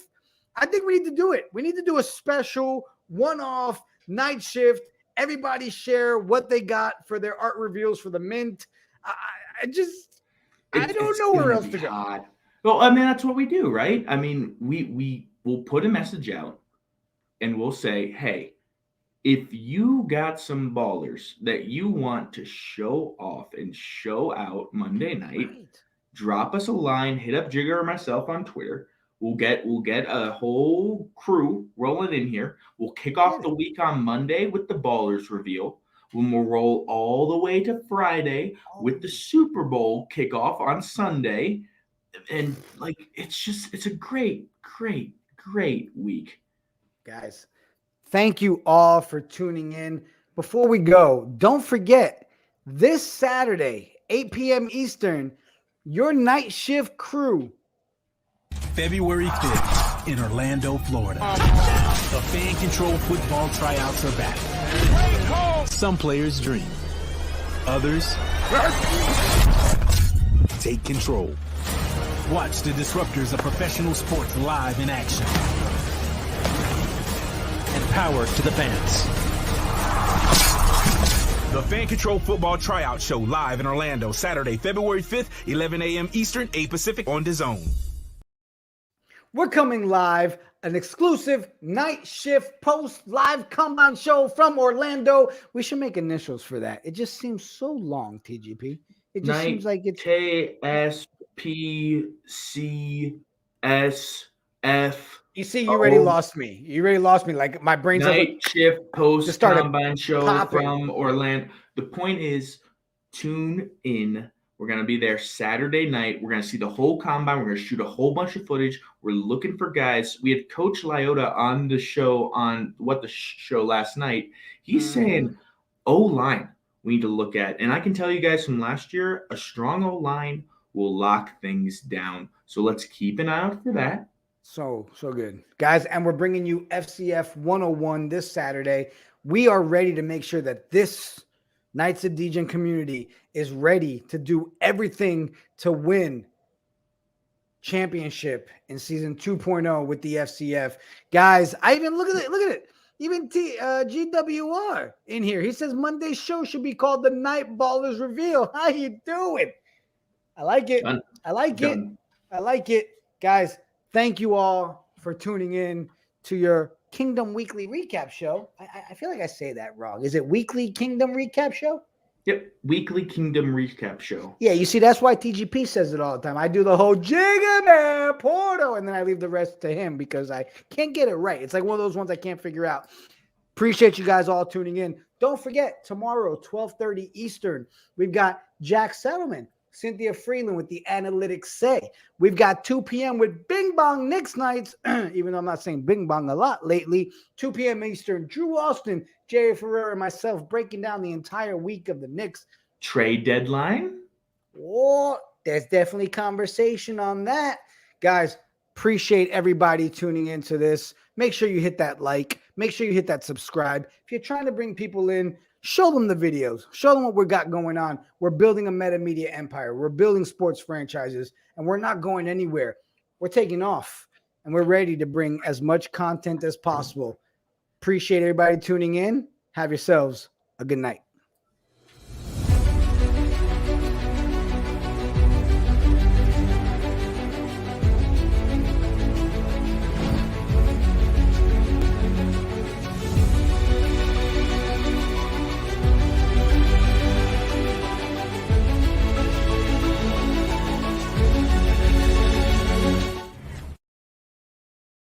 I think we need to do it. We need to do a special one-off night shift. Everybody share what they got for their art reveals for the mint. I don't know where else to go. Well, I mean, that's what we do, right? I mean, we will put a message out and we'll say, hey, if you got some ballers that you want to show off and show out Monday night, drop us a line, hit up Jigga or myself on Twitter. We'll get a whole crew rolling in here. We'll kick off the week on Monday with the ballers reveal. When we'll roll all the way to Friday with the Super Bowl kickoff on Sunday. And like, it's a great week. Guys, thank you all for tuning in. Before we go, don't forget this Saturday, 8 p.m. Eastern, your night shift crew. February 5th in Orlando, Florida. The fan control football tryouts are back. Some players dream. Others take control. Watch the disruptors of professional sports live in action. And power to the fans. The Fan Control Football Tryout Show live in Orlando, Saturday, February 5th, 11 a.m. Eastern, 8 Pacific on DAZN. We're coming live an exclusive night shift post live combine show from Orlando. We should make initials for that. It just seems so long, TGP. It just seems like it's KSPCSF. You see, you already lost me. You already lost me. Like my brain's Night like shift post started combine show popping. from Orlando. The point is, tune in. We're going to be there Saturday night. We're going to see the whole combine. We're going to shoot a whole bunch of footage. We're looking for guys. We had Coach Lyota on the show on show last night. He's saying O-line we need to look at. And I can tell you guys from last year, a strong O-line will lock things down. So let's keep an eye out for that. So good. Guys, and we're bringing you FCF 101 this Saturday. We are ready to make sure that this Knights of Degen community is ready to do everything to win championship in season 2.0 with the FCF. Guys, I even look at it. Even GWR in here. He says Monday's show should be called the Night Ballers Reveal. How you doing? I like it. Done. I like it. I like it. Guys, thank you all for tuning in to your Kingdom Weekly Recap Show. I feel like I say that wrong. Is it Weekly Kingdom Recap Show? Yep, Weekly Kingdom Recap Show. Yeah, you see, that's why TGP says it all the time. I do the whole JiggaManPorto, and then I leave the rest to him because I can't get it right. It's like one of those ones I can't figure out. Appreciate you guys all tuning in. Don't forget, tomorrow, 12:30 Eastern, we've got Jack Settlement, Cynthia Freeland with the Analytics Say. We've got 2 p.m. with Bing Bong Knicks nights, even though I'm not saying Bing Bong a lot lately. 2 p.m. Eastern, Drew Austin, Jerry Ferrer, and myself breaking down the entire week of the Knicks. Trade deadline? Oh, there's definitely conversation on that. Guys, appreciate everybody tuning into this. Make sure you hit that like. Make sure you hit that subscribe. If you're trying to bring people in, show them the videos. Show them what we got going on. We're building a meta media empire. We're building sports franchises, and we're not going anywhere. We're taking off, and we're ready to bring as much content as possible. Appreciate everybody tuning in. Have yourselves a good night.